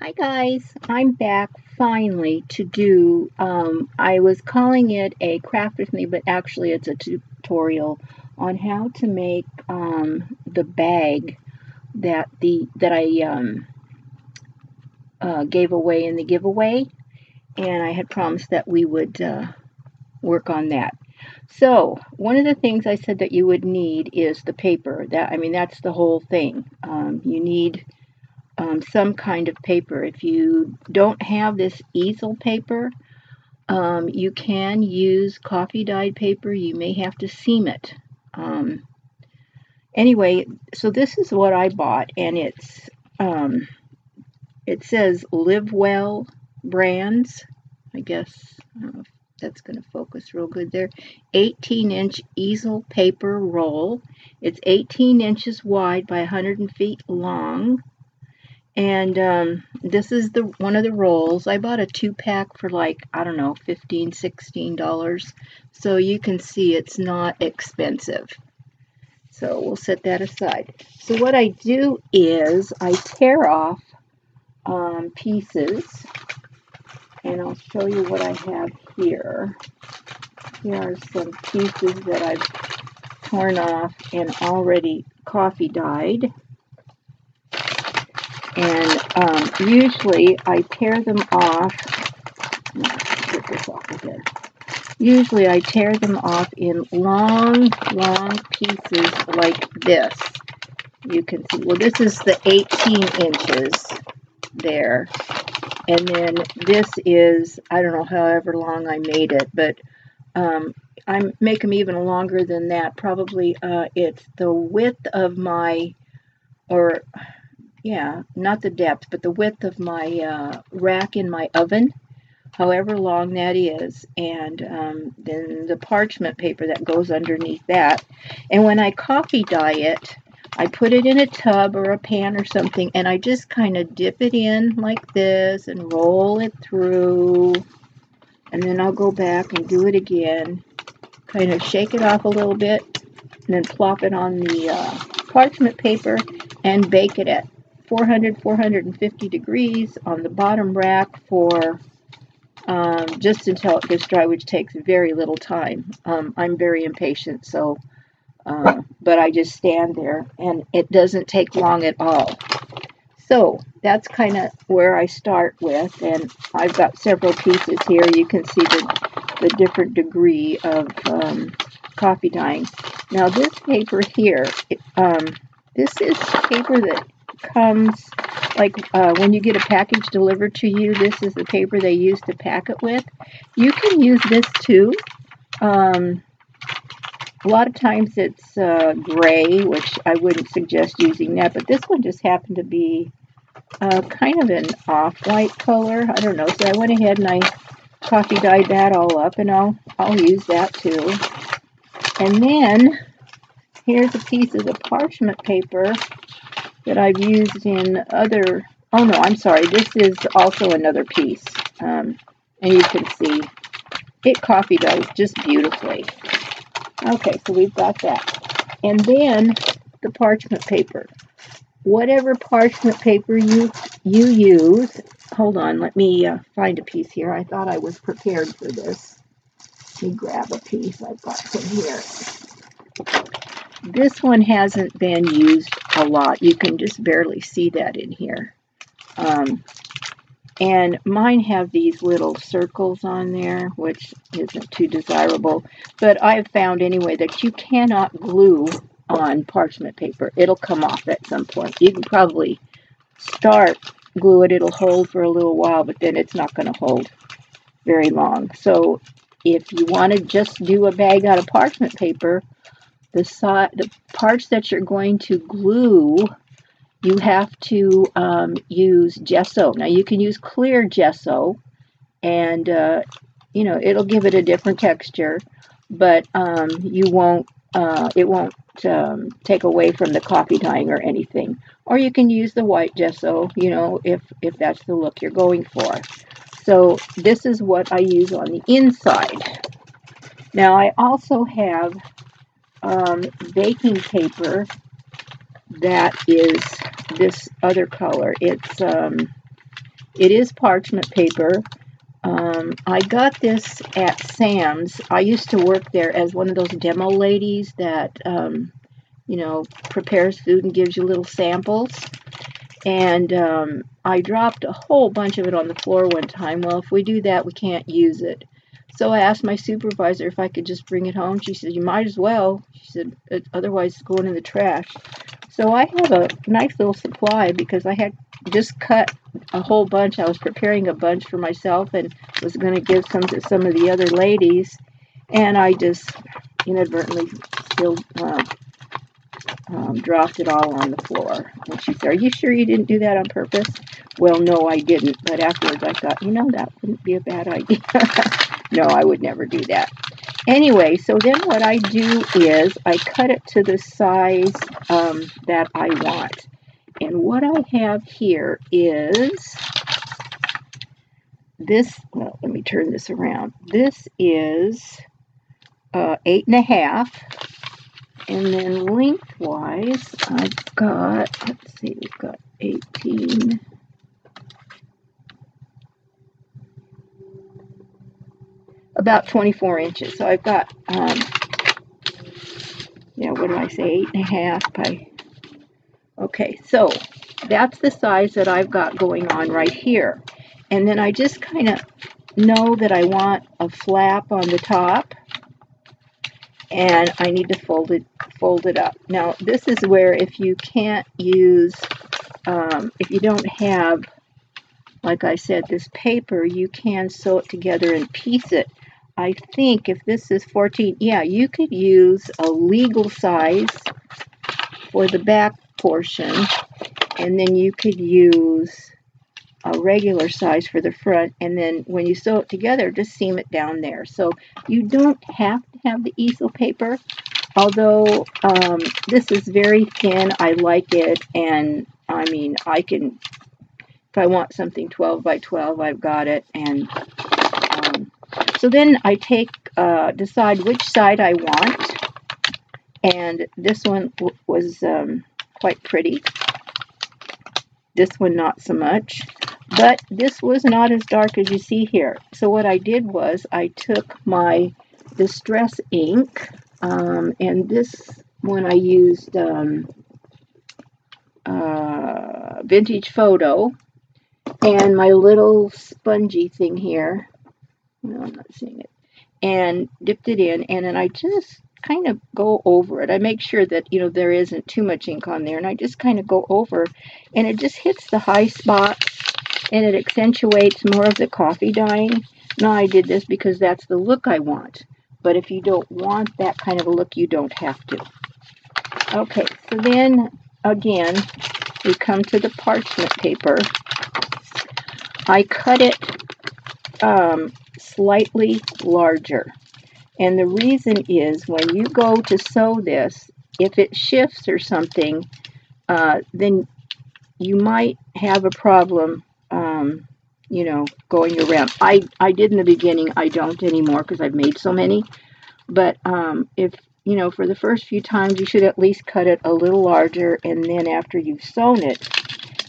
Hi guys, I'm back finally to do, I was calling it a craft with me, but actually it's a tutorial on how to make the bag that I gave away in the giveaway, and I had promised that we would work on that. So one of the things I said that you would need is the paper. That's the whole thing. You need some kind of paper. If you don't have this easel paper, you can use coffee dyed paper. You may have to seam it. Um, anyway, so this is what I bought, and it says Live Well Brands. I guess I don't know if that's going to focus real good there. 18-inch easel paper roll. It's 18 inches wide by 100 feet long. And this is the one of the rolls. I bought a 2-pack for like, I don't know, $15, $16. So you can see it's not expensive. So we'll set that aside. So what I do is I tear off pieces, and I'll show you what I have here. Here are some pieces that I've torn off and already coffee dyed. And usually I tear them off. Get this off again. Usually I tear them off in long pieces like this. You can see, well, this is the 18 inches there. And then this is, I don't know however long I made it, but I make them even longer than that. Probably it's the width of my, or yeah, not the depth, but the width of my rack in my oven, however long that is, and then the parchment paper that goes underneath that. And when I coffee dye it, I put it in a tub or a pan or something, and I just kind of dip it in like this and roll it through, and then I'll go back and do it again, kind of shake it off a little bit, and then plop it on the parchment paper and bake it at 400, 450 degrees on the bottom rack for just until it gets dry, which takes very little time. I'm very impatient, so, but I just stand there, and it doesn't take long at all. So that's kind of where I start with, and I've got several pieces here. You can see the different degree of coffee dyeing. Now this paper here, this is paper that comes, like when you get a package delivered to you, this is the paper they use to pack it with. You can use this too. A lot of times it's gray, which I wouldn't suggest using that, but this one just happened to be kind of an off-white color. I don't know, so I went ahead and I coffee dyed that all up, and I'll use that too. And then here's a piece of the parchment paper that I've used in other, oh no, I'm sorry, this is also another piece. And you can see it coffee dyes just beautifully. Okay, so we've got that. And then the parchment paper. Whatever parchment paper you use, hold on, let me find a piece here. I thought I was prepared for this. Let me grab a piece. I've got some here. This one hasn't been used a lot. You can just barely see that in here. And mine have these little circles on there, which isn't too desirable. But I've found anyway that you cannot glue on parchment paper. It'll come off at some point. You can probably glue it. It'll hold for a little while, but then it's not going to hold very long. So if you want to just do a bag out of parchment paper, the parts that you're going to glue, you have to use gesso. Now you can use clear gesso, and it'll give it a different texture, but it won't take away from the coffee dyeing or anything. Or you can use the white gesso, if that's the look you're going for. So this is what I use on the inside. Now I also have baking paper that is this other color. It's It is parchment paper. I got this at Sam's. I used to work there as one of those demo ladies that, you know, prepares food and gives you little samples. And I dropped a whole bunch of it on the floor one time. Well, if we do that, we can't use it. So I asked my supervisor if I could just bring it home. She said, you might as well. She said, otherwise it's going in the trash. So I have a nice little supply because I had just cut a whole bunch. I was preparing a bunch for myself and was going to give some to some of the other ladies. And I just inadvertently spilled, dropped it all on the floor. And she said, are you sure you didn't do that on purpose? Well, no, I didn't. But afterwards I thought, you know, that wouldn't be a bad idea. No, I would never do that. Anyway, so then what I do is I cut it to the size that I want. And what I have here is this, well, let me turn this around. This is 8.5. And then lengthwise, I've got, let's see, we've got 18. About 24 inches. So I've got, yeah, what do I say, 8.5 by, okay, so that's the size that I've got going on right here. And then I just kind of know that I want a flap on the top, and I need to fold it up. Now, this is where if you can't use, if you don't have, like I said, this paper, you can sew it together and piece it. I think if this is 14, yeah, you could use a legal size for the back portion, and then you could use a regular size for the front, and then when you sew it together, just seam it down there. So you don't have to have the easel paper, although this is very thin. I like it, and I mean, I can, if I want something 12 by 12, I've got it. And so then I decide which side I want, and this one was quite pretty. This one not so much, but this was not as dark as you see here. So what I did was I took my Distress ink, and this one I used Vintage Photo, and my little spongy thing here. No, I'm not seeing it. And dipped it in, and then I just kind of go over it. I make sure that, you know, there isn't too much ink on there, and I just kind of go over, and it just hits the high spots, and it accentuates more of the coffee dyeing. Now, I did this because that's the look I want, but if you don't want that kind of a look, you don't have to. Okay, so then, again, we come to the parchment paper. I cut it slightly larger. And the reason is when you go to sew this, if it shifts or something, then you might have a problem, you know, going around. I did in the beginning. I don't anymore because I've made so many. But if, you know, for the first few times, you should at least cut it a little larger. And then after you've sewn it,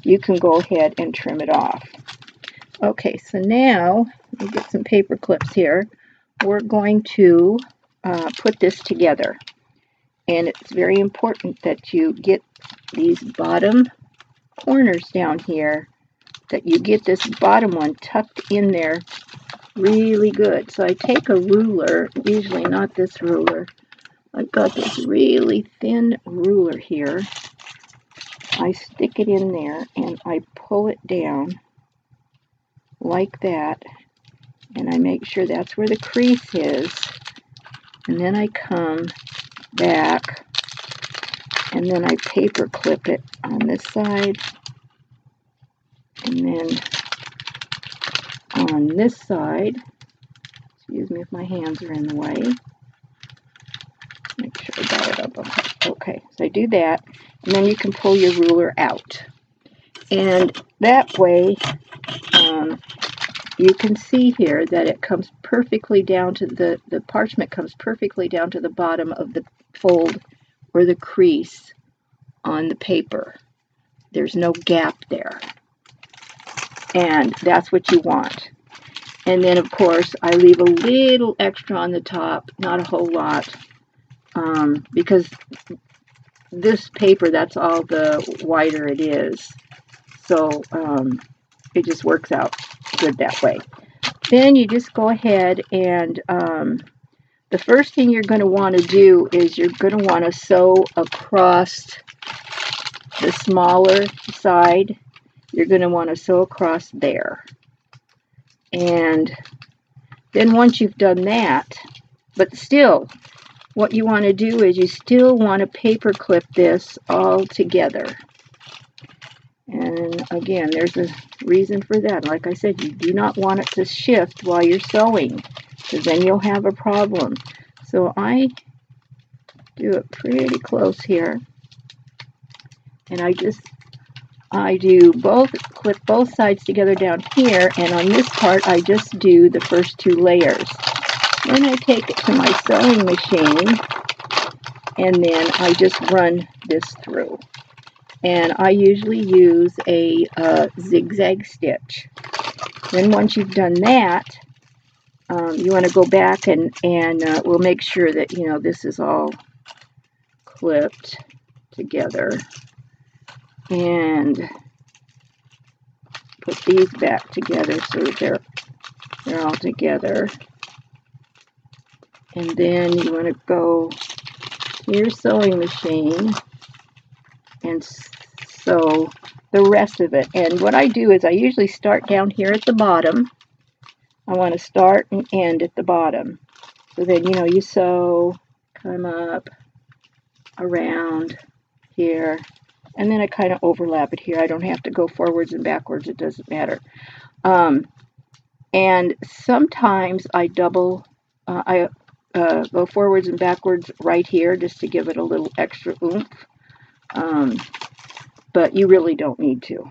you can go ahead and trim it off. Okay, so now, let me get some paper clips here. We're going to put this together. And it's very important that you get these bottom corners down here, that you get this bottom one tucked in there really good. So I take a ruler, usually not this ruler. I've got this really thin ruler here. I stick it in there and I pull it down like that. And I make sure that's where the crease is. And then I come back and then I paper clip it on this side. And then on this side, excuse me if my hands are in the way. Make sure I got it up. Okay, so I do that. And then you can pull your ruler out. And that way, you can see here that it comes perfectly down to the parchment comes perfectly down to the bottom of the fold or the crease on the paper. There's no gap there. And that's what you want. And then, of course, I leave a little extra on the top, not a whole lot, because this paper, that's all the wider it is. So it just works out good that way. Then you just go ahead and the first thing you're going to want to do is you're going to want to sew across the smaller side. You're going to want to sew across there. And then once you've done that, but still, what you want to do is you still want to paper clip this all together. And again, there's a reason for that. Like I said, you do not want it to shift while you're sewing, because then you'll have a problem. So I do it pretty close here. And I do clip both sides together down here, and on this part I just do the first 2 layers. Then I take it to my sewing machine, and then I just run this through. And I usually use a zigzag stitch. Then once you've done that, you want to go back and we'll make sure that, you know, this is all clipped together. And put these back together so that they're all together. And then you want to go to your sewing machine and sew the rest of it. And what I do is I usually start down here at the bottom. I want to start and end at the bottom. So then, you know, you sew, come up, around here, and then I kind of overlap it here. I don't have to go forwards and backwards. It doesn't matter. And sometimes I double, go forwards and backwards right here just to give it a little extra oomph. But you really don't need to.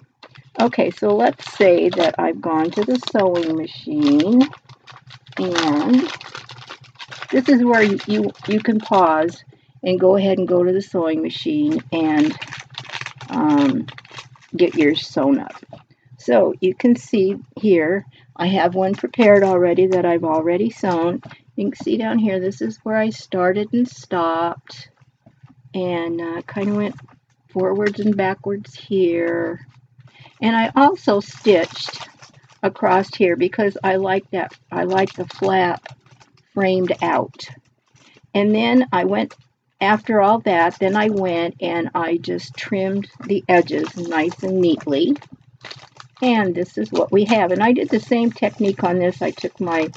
Okay, so let's say that I've gone to the sewing machine, and this is where you can pause and go ahead and go to the sewing machine and get yours sewn up. So you can see here, I have one prepared already that I've already sewn. You can see down here, this is where I started and stopped, and kind of went forwards and backwards here. And I also stitched across here because I like that. I like the flap framed out. And then I went, after all that, then I went and I just trimmed the edges nice and neatly. And this is what we have. And I did the same technique on this. I took my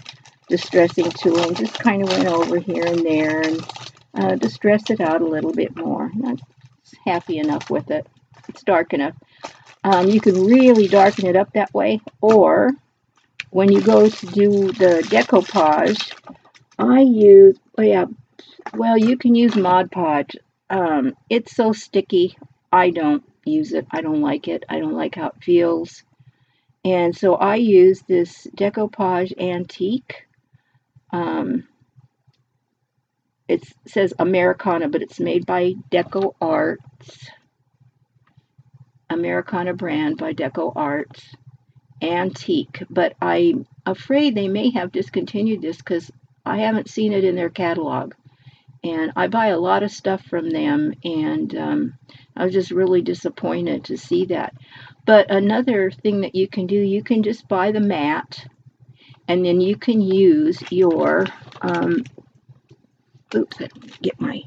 distressing tool and just kind of went over here and there and distressed it out a little bit more. Not happy enough with it. It's dark enough. You can really darken it up that way, or when you go to do the decoupage, I use, well, you can use Mod Podge. It's so sticky, I don't use it. I don't like it. I don't like how it feels. And so I use this Decoupage Antique. It says Americana, but it's made by Deco Arts. Americana brand by Deco Arts. Antique. But I'm afraid they may have discontinued this because I haven't seen it in their catalog. And I buy a lot of stuff from them, and I was just really disappointed to see that. But another thing that you can do, you can just buy the mat, and then you can use your, oops, I didn't get my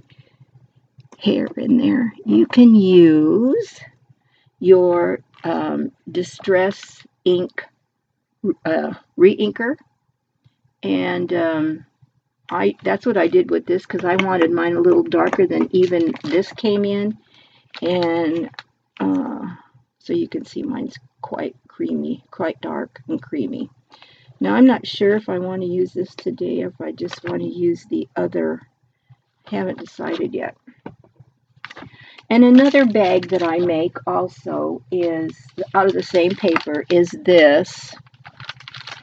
hair in there. You can use your Distress ink re-inker, and that's what I did with this because I wanted mine a little darker than even this came in, and so you can see mine's quite creamy, quite dark and creamy. Now I'm not sure if I want to use this today or if I just want to use the other. Haven't decided yet. And another bag that I make also is out of the same paper is this.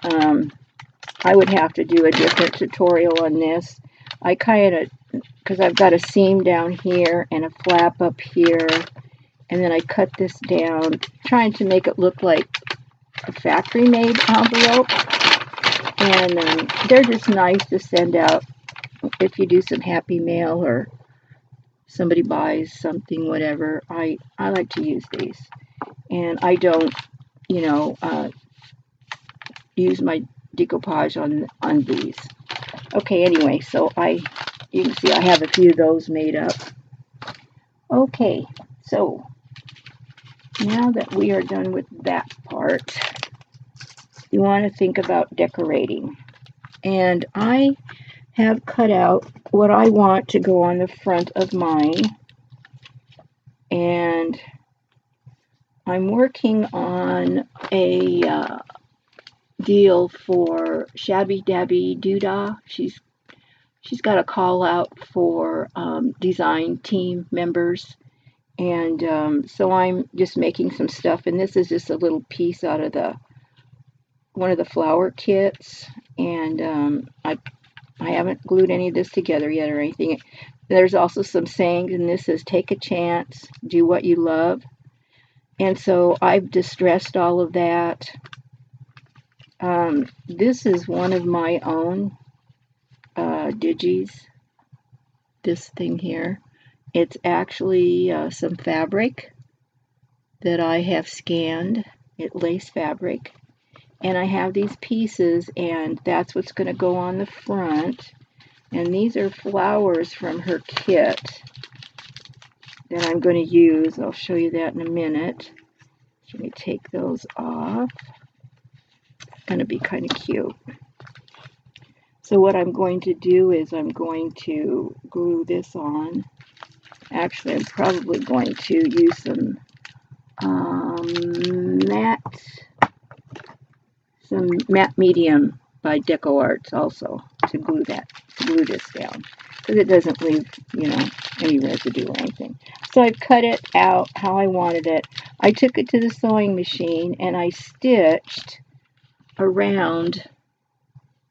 I would have to do a different tutorial on this. I kind of, because I've got a seam down here and a flap up here, and then I cut this down, trying to make it look like a factory-made envelope, and they're just nice to send out if you do some happy mail or somebody buys something, whatever. I like to use these, and I don't, use my decoupage on these. Okay, anyway, so you can see I have a few of those made up. Okay, so now that we are done with that part, you want to think about decorating. And I have cut out what I want to go on the front of mine. And I'm working on a deal for Shabby Dabby Doodah. She's got a call out for design team members. And so I'm just making some stuff, and this is just a little piece out of one of the flower kits, and I haven't glued any of this together yet or anything. There's also some sayings, and this says, take a chance, do what you love. And so I've distressed all of that. This is one of my own digis, this thing here. It's actually some fabric that I have scanned. It's lace fabric. And I have these pieces, and that's what's going to go on the front. And these are flowers from her kit that I'm going to use. I'll show you that in a minute. Let me take those off. It's going to be kind of cute. So what I'm going to do is I'm going to glue this on. Actually, I'm probably going to use some matte medium by Deco Arts also to glue this down, because it doesn't leave, any residue or anything. So I've cut it out how I wanted it. I took it to the sewing machine and I stitched around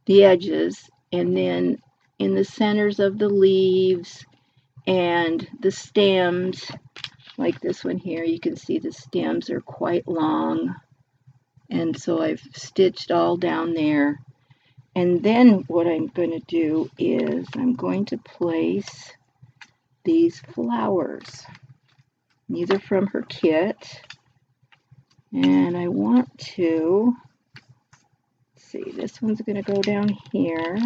the edges, and then in the centers of the leaves and the stems, like this one here, you can see the stems are quite long, and so I've stitched all down there. And then what I'm going to do is I'm going to place these flowers. These are from her kit, and I want to, see, this one's going to go down here.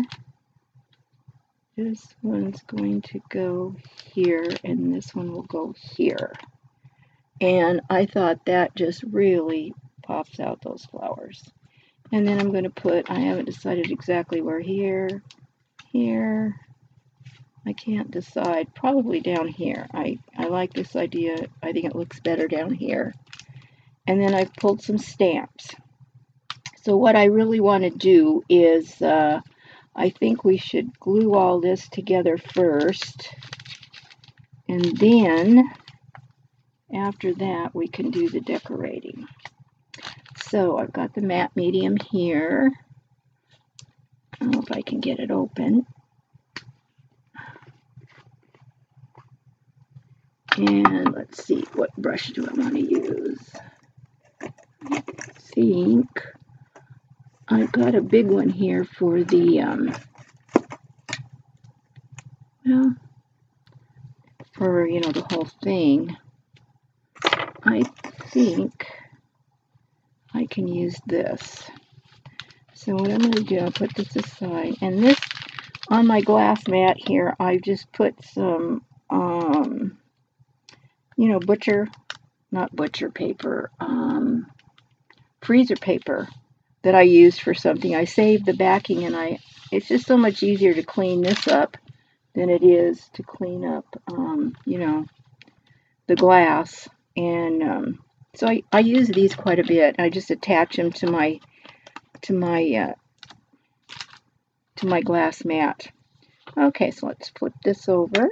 This one's going to go here, and this one will go here. And I thought that just really pops out those flowers. And then I'm going to put, I haven't decided exactly where, here, I can't decide, probably down here. I like this idea. I think it looks better down here. And then I've pulled some stamps. So what I really want to do is, I think we should glue all this together first, and then after that we can do the decorating. So I've got the matte medium here. I don't know if I can get it open. And let's see, what brush do I want to use? I think I've got a big one here for the, for, the whole thing. I think I can use this. So what I'm going to do, I'll put this aside. And this, on my glass mat here, I've just put some, butcher paper, freezer paper that I used for something. I saved the backing, and it's just so much easier to clean this up than it is to clean up, the glass. And so I use these quite a bit. I just attach them to my glass mat. Okay, so let's flip this over.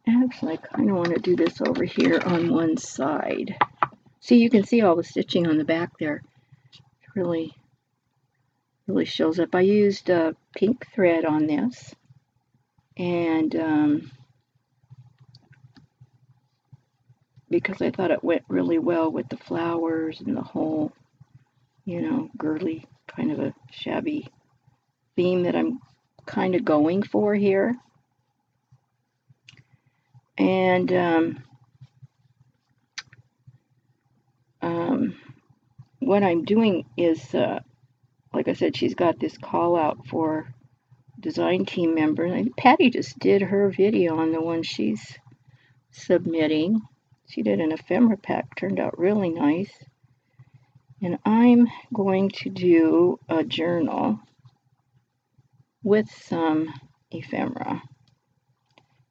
Actually, I kind of want to do this over here on one side. See, you can see all the stitching on the back there. It really shows up. I used pink thread on this, and because I thought it went really well with the flowers and the whole, you know, girly kind of a shabby theme that I'm kind of going for here. And what I'm doing is, like I said, she's got this call out for design team members. Patty just did her video on the one she's submitting. She did an ephemera pack, turned out really nice. And I'm going to do a journal with some ephemera.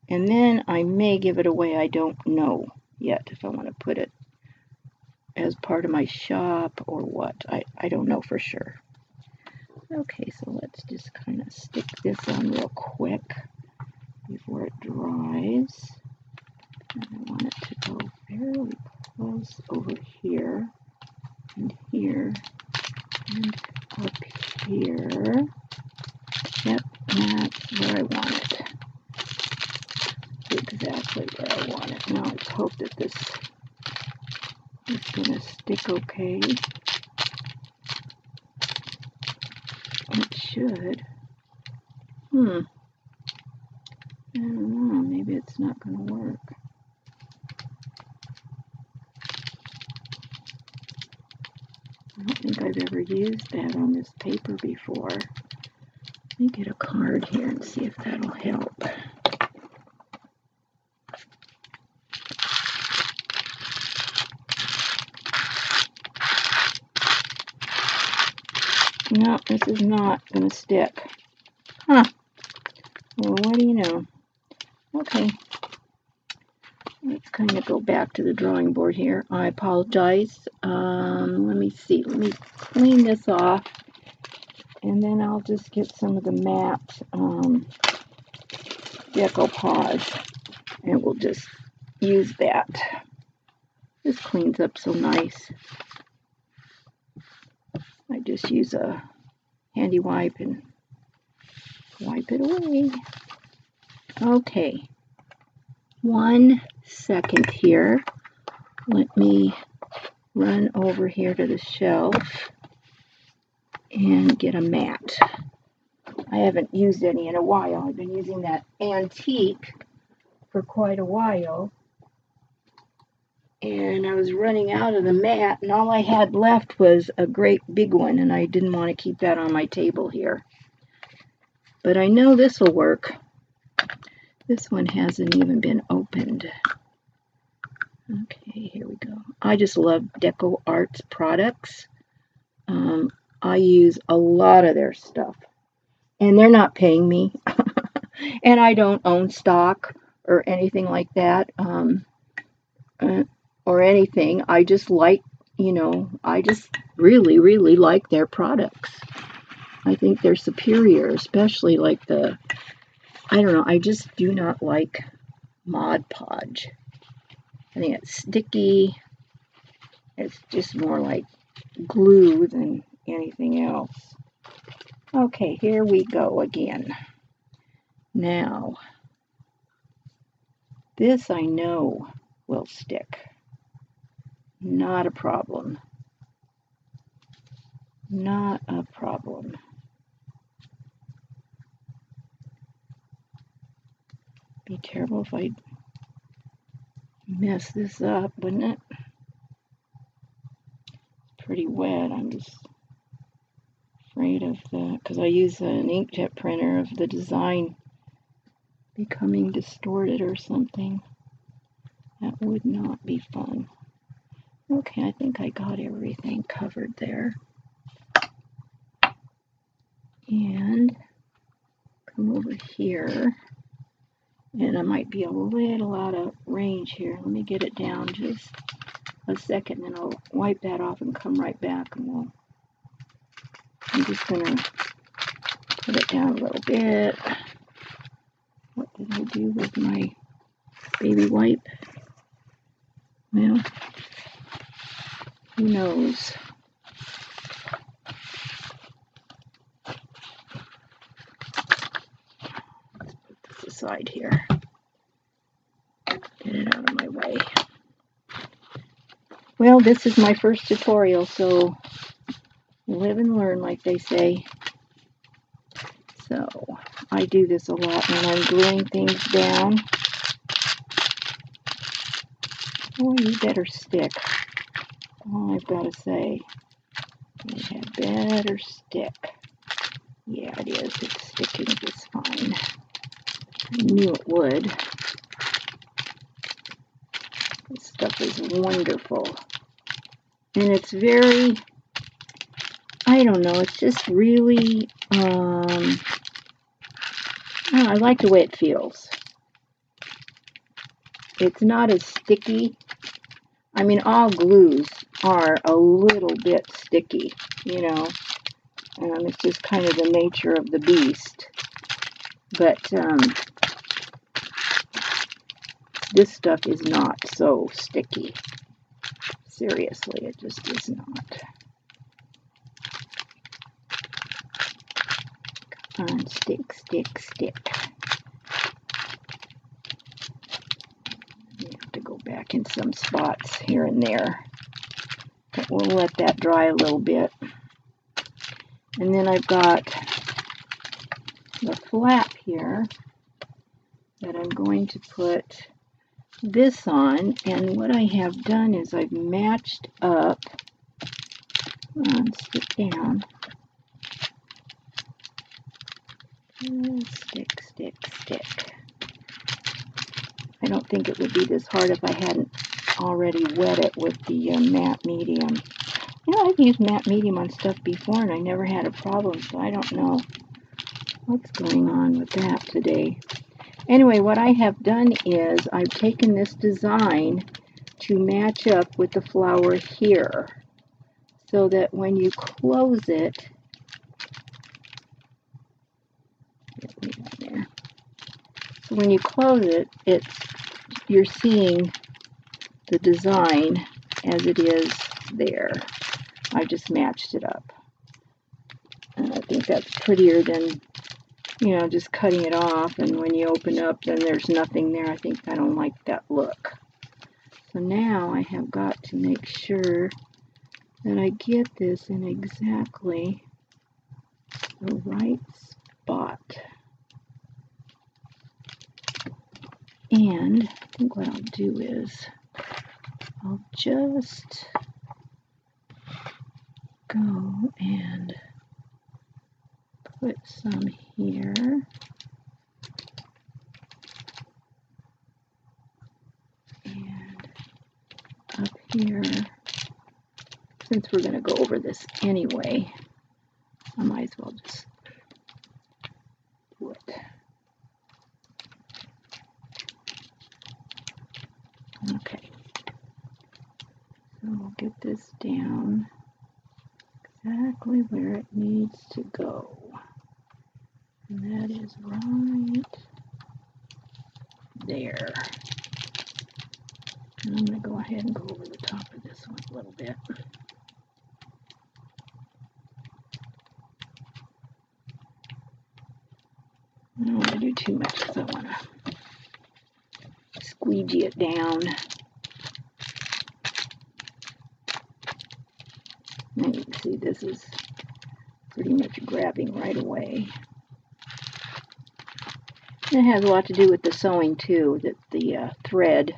And then I may give it away. I don't know yet if I want to put it as part of my shop or what. I don't know for sure. Okay, so let's just kind of stick this on real quick before it dries. And I want it to go fairly close over here and here and up here. Yep, that's where I want it. Exactly where I want it. Now let's hope that this is going to stick okay. It should. I don't know, maybe it's not going to work. I don't think I've ever used that on this paper before. Let me get a card here and see if that'll help. No, this is not going to stick. Huh. Well, what do you know? Okay. Let's kind of go back to the drawing board here. I apologize. Let me see. Let me clean this off. And then I'll just get some of the matte decoupage. And we'll just use that. This cleans up so nice. I just use a handy wipe and wipe it away. Okay. 1 second here. Let me run over here to the shelf and get a mat. I haven't used any in a while. I've been using that antique for quite a while. And I was running out of the mat, and all I had left was a great big one, and I didn't want to keep that on my table here. But I know this will work. This one hasn't even been opened. Okay, here we go. I just love Deco Arts products. I use a lot of their stuff, and they're not paying me. And I don't own stock or anything like that. Or anything. I just like, you know, I just really, really like their products. I think they're superior, especially like the, I don't know, I just do not like Mod Podge. I think it's sticky. It's just more like glue than anything else. Okay, here we go again. Now, this I know will stick. Not a problem. Not a problem. Be terrible if I mess this up, wouldn't it? Pretty wet. I'm just afraid of the, because I use an inkjet printer, of the design becoming distorted or something. That would not be fun. Okay, I think I got everything covered there. And come over here. And I might be a little out of range here. Let me get it down just a second, and I'll wipe that off and come right back. And I'm just going to put it down a little bit. What did I do with my baby wipe? Well, who knows? Let's put this aside here. Get it out of my way. Well, this is my first tutorial, so live and learn, like they say. So I do this a lot when I'm gluing things down. Oh, you better stick. All I've got to say, you had better stick. Yeah, it is. It's sticking just fine. I knew it would. This stuff is wonderful. And it's very, I don't know, it's just really, I like the way it feels. It's not as sticky. I mean, all glues are a little bit sticky, you know. It's just kind of the nature of the beast. But this stuff is not so sticky. Seriously, it just is not. Come on, stick, stick, stick. You have to go back in some spots here and there. But we'll let that dry a little bit. And then I've got the flap here that I'm going to put this on, and what I have done is I've matched up, stick down, stick, stick, stick. I don't think it would be this hard if I hadn't already wet it with the matte medium. You know, I've used matte medium on stuff before and I never had a problem, so I don't know what's going on with that today. Anyway, what I have done is I've taken this design to match up with the flower here so that when you close it, so when you close it, you're seeing the design as it is there. I just matched it up. And I think that's prettier than, you know, just cutting it off, and when you open up, then there's nothing there. I think I don't like that look. So now I have got to make sure that I get this in exactly the right spot. And I think what I'll do is I'll just go and put some here. And up here, since we're going to go over this anyway, I might as well just do it. Okay, so we'll get this down exactly where it needs to go. And that is right there. And I'm going to go ahead and go over the top of this one a little bit. I don't want to do too much because I want to squeegee it down. And you can see this is pretty much grabbing right away. And it has a lot to do with the sewing too, that the thread,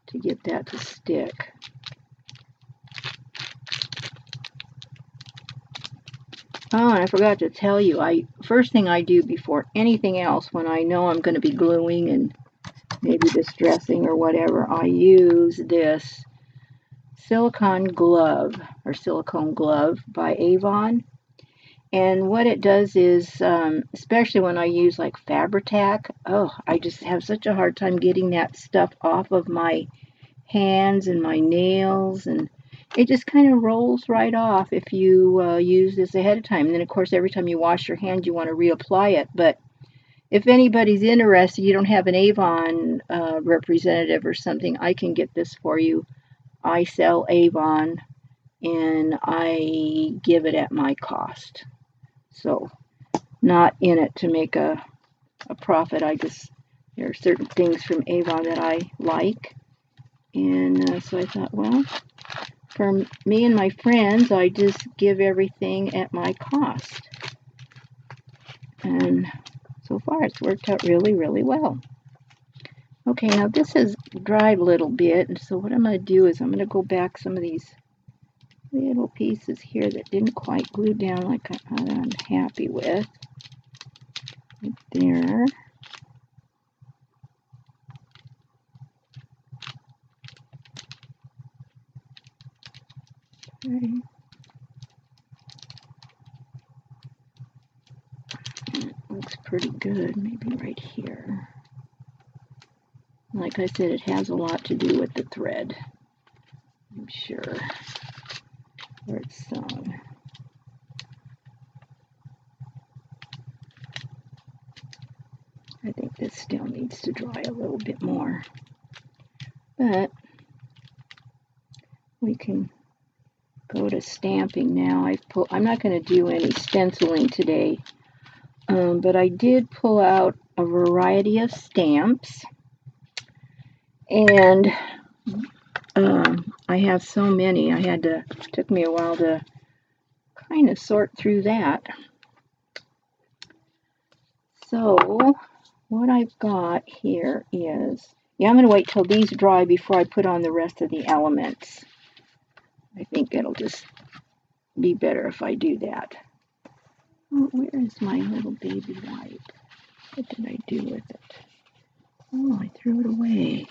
to get that to stick. Oh, and I forgot to tell you, first thing I do before anything else, when I know I'm going to be gluing and maybe distressing or whatever, I use this silicone glove by Avon. And what it does is, especially when I use like Fabri-Tac, I just have such a hard time getting that stuff off of my hands and my nails, and it just kind of rolls right off if you use this ahead of time. And then of course every time you wash your hands you want to reapply it. But if anybody's interested, you don't have an Avon representative or something, I can get this for you. I sell Avon and I give it at my cost. So not in it to make a profit. There are certain things from Avon that I like, And so I thought, well, for me and my friends, I just give everything at my cost. And so far, it's worked out really, really well. Okay, now this has dried a little bit, and so what I'm going to do is I'm going to go back some of these little pieces here that didn't quite glue down like I'm happy with. Right there. Okay. It looks pretty good, maybe right here. Like I said, it has a lot to do with the thread, I'm sure, where it's sewn. I think this still needs to dry a little bit more, but we can go to stamping now. I'm not going to do any stenciling today, but I did pull out a variety of stamps, and I have so many. Took me a while to kind of sort through that. So what I've got here is, I'm going to wait till these dry before I put on the rest of the elements. I think it'll just be better if I do that. Oh, where is my little baby wipe? What did I do with it? Oh, I threw it away.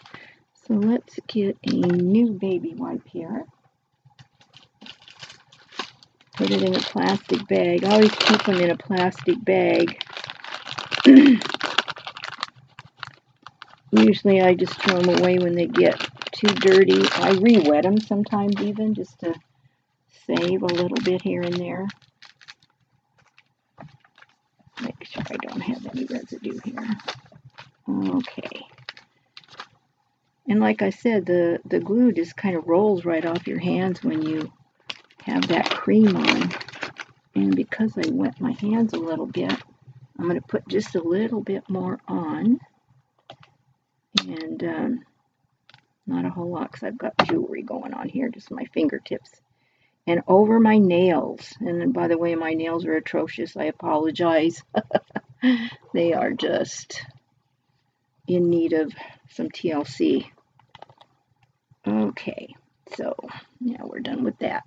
So let's get a new baby wipe here. Put it in a plastic bag. I always keep them in a plastic bag. Usually I just throw them away when they get too dirty. I re-wet them sometimes even, just to save a little bit here and there. Make sure I don't have any residue here. Okay. And like I said, the glue just kind of rolls right off your hands when you have that cream on. And because I wet my hands a little bit, I'm going to put just a little bit more on. And not a whole lot, because I've got jewelry going on here, just my fingertips. And over my nails. And then, by the way, my nails are atrocious. I apologize. They are just in need of some TLC. Okay, so yeah, we're done with that.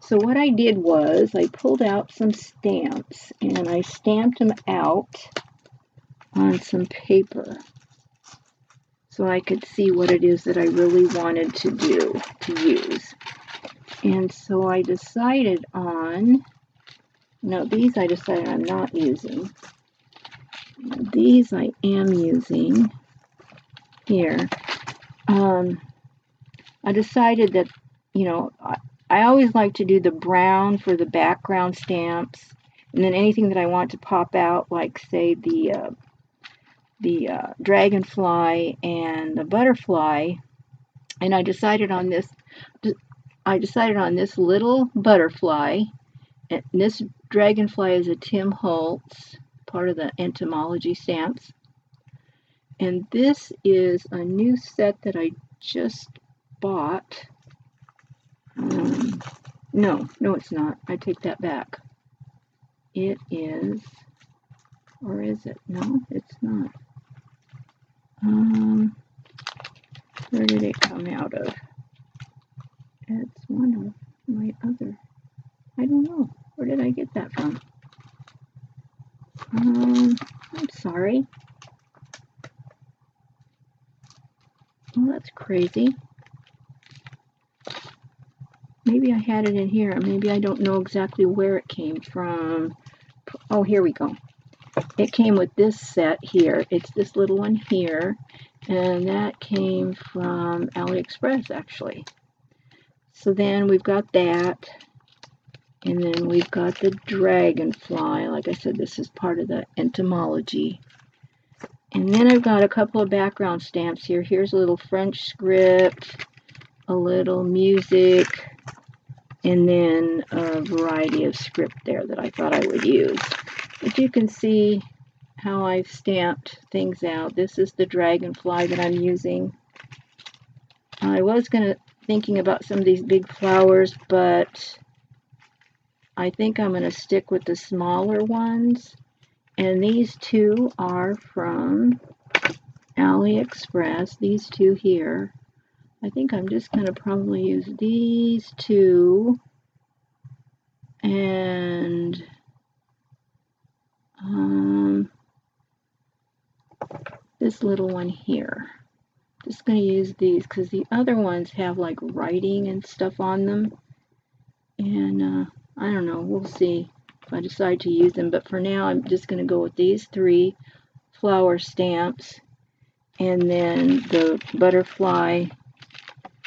So what I did was I pulled out some stamps and I stamped them out on some paper so I could see what it is that I really wanted to use. And so I decided on, no, these I decided I'm not using. These I am using here. I decided that, I always like to do the brown for the background stamps, and then anything that I want to pop out, like say the dragonfly and the butterfly. And I decided on this. Little butterfly, and this dragonfly is a Tim Holtz, part of the entomology stamps. And this is a new set that I just bought. No, it's not. I take that back. It is, or is it? No, it's not. Where did it come out of? It's one of my other. I don't know. Where did I get that from? I'm sorry. Well, that's crazy. Maybe I had it in here. Maybe I don't know exactly where it came from. Oh, here we go. It came with this set here. It's this little one here. And that came from AliExpress, actually. So then we've got that. And then we've got the dragonfly. Like I said, this is part of the entomology. And then I've got a couple of background stamps here. Here's a little French script, a little music, and then a variety of script there that I thought I would use. But you can see how I've stamped things out. This is the dragonfly that I'm using. I was thinking about some of these big flowers, but I think I'm going to stick with the smaller ones. And these two are from AliExpress, these two here. I think I'm just going to probably use these two and this little one here. Just going to use these because the other ones have like writing and stuff on them. And I don't know, we'll see if I decide to use them. But for now, I'm just going to go with these 3 flower stamps. And then the butterfly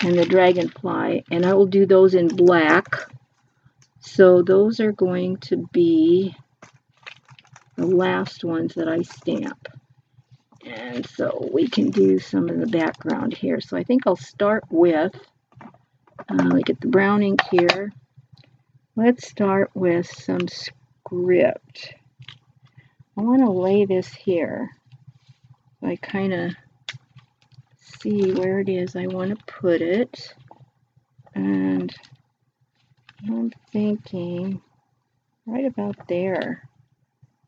and the dragonfly. And I will do those in black. So those are going to be the last ones that I stamp. And so we can do some of the background here. So I think I'll start with, get the brown ink here. Let's start with some script. I want to lay this here. I kind of see where it is I want to put it. And I'm thinking right about there.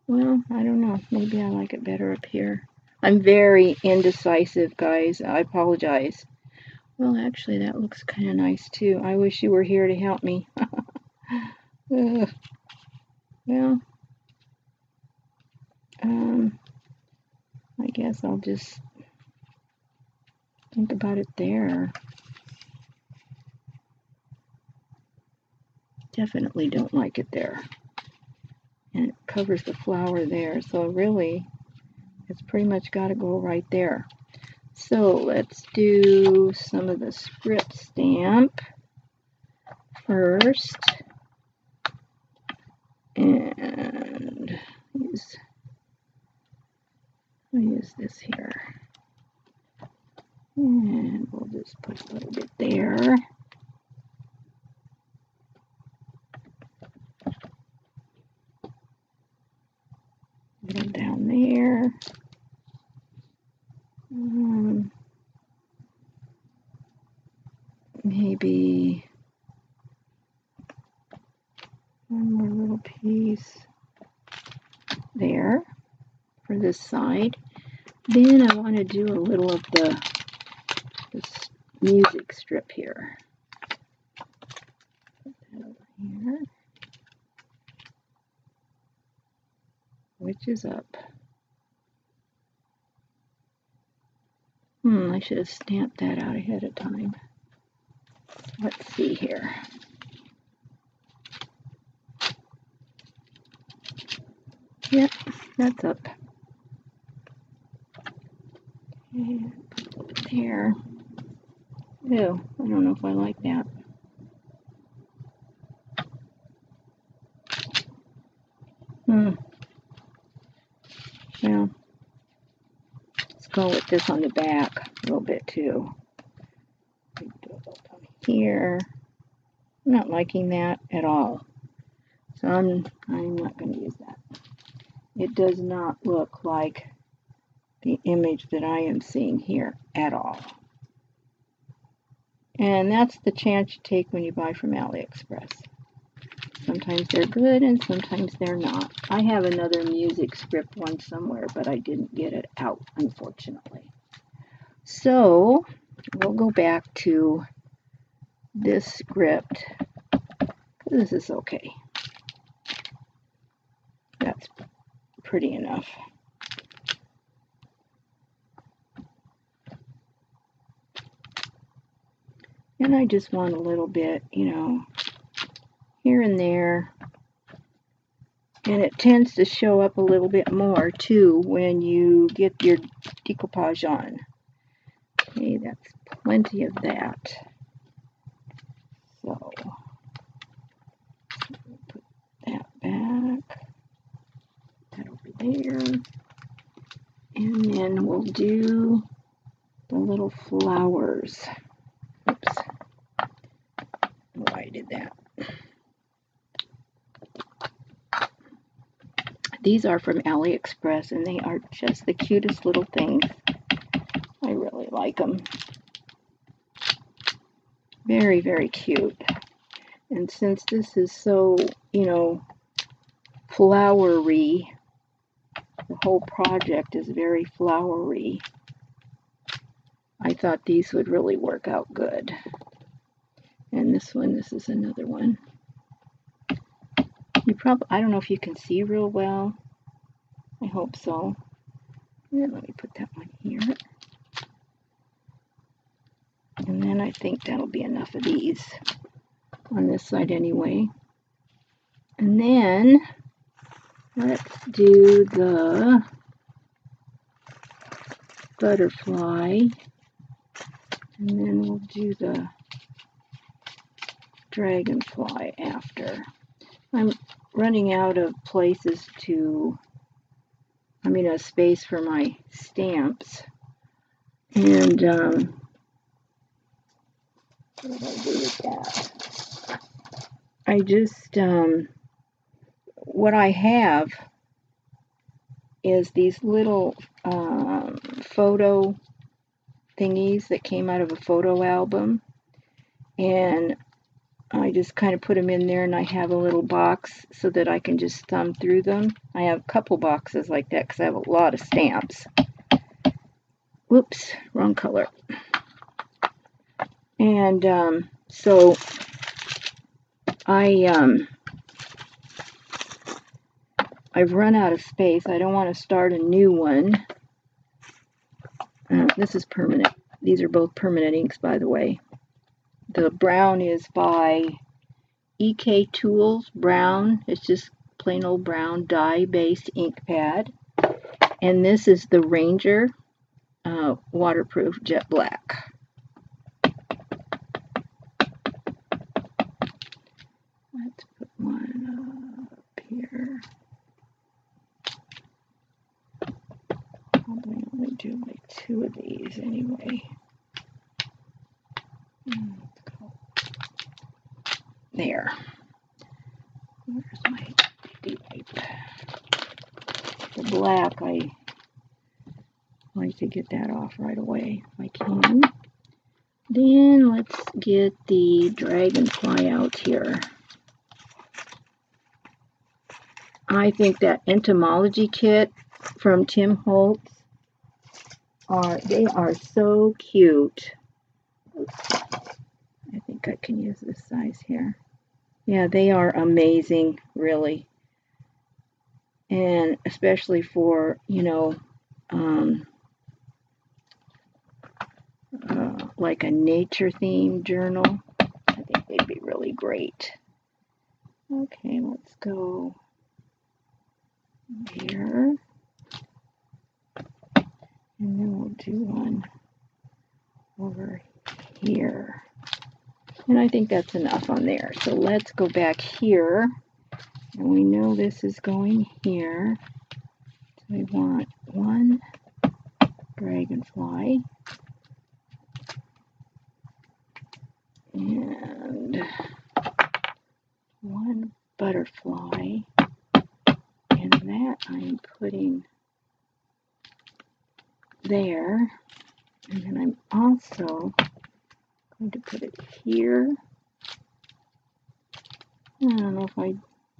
Well, I don't know. Maybe I like it better up here. I'm very indecisive, guys. I apologize. Well, actually, that looks kind of nice, too. I wish you were here to help me. Well, I guess I'll just think about it there. Definitely don't like it there. And it covers the flower there. So really, it's pretty much got to go right there. So let's do some of the script stamp first. And I'll use this here. And we'll just put a little bit there. A little down there. Maybe one more little piece there for this side. Then I want to do a little of this music strip here. Put that over here. Which is up. I should have stamped that out ahead of time. Let's see here. Yep, that's up. And put it there. Ew, I don't know if I like that. Well, let's go with this on the back a little bit too. Do a little down here. I'm not liking that at all. So I'm not going to use that. It does not look like the image that I am seeing here at all. And that's the chance you take when you buy from AliExpress. Sometimes they're good and sometimes they're not. I have another music script one somewhere, but I didn't get it out, unfortunately. So we'll go back to this script. This is okay. That's pretty enough. And I just want a little bit, here and there. And it tends to show up a little bit more, too, when you get your decoupage on. Okay, that's plenty of that. So, put that back. That over there. And then we'll do the little flowers. Oops. Oh, I did that. These are from AliExpress, and they are just the cutest little things. I really like them. Very, very cute. And since this is so, you know, flowery, the whole project is very flowery, I thought these would really work out good. And this one, this is another one. I don't know if you can see real well. I hope so. And let me put that one here. And then I think that'll be enough of these on this side anyway. And then let's do the butterfly. And then we'll do the dragonfly after. I'm running out of places a space for my stamps. And what do I do with that? I just, what I have is these little photo thingies that came out of a photo album. And I just kind of put them in there, and I have a little box so that I can just thumb through them. I have a couple boxes like that because I have a lot of stamps. Whoops, wrong color. And so I've run out of space. I don't want to start a new one. This is permanent. These are both permanent inks, by the way. The brown is by EK Tools Brown. It's just plain old brown dye-based ink pad. And this is the Ranger waterproof jet black. Let's put one up here. Probably only do like 2 of these anyway. Let's go there. Where's my wipe? The black, I like to get that off right away if I can. Then let's get the dragonfly out here. I think that entomology kit from Tim Holtz they are so cute. Oops. I think I can use this size here. Yeah, they are amazing, really. And especially for, like a nature themed journal. I think they'd be really great. Okay, let's go here. And then we'll do one over here. And I think that's enough on there. So let's go back here. And we know this is going here. So we want one dragonfly. And one butterfly. And that I'm putting there. And then I'm also going to put it here. I don't know if I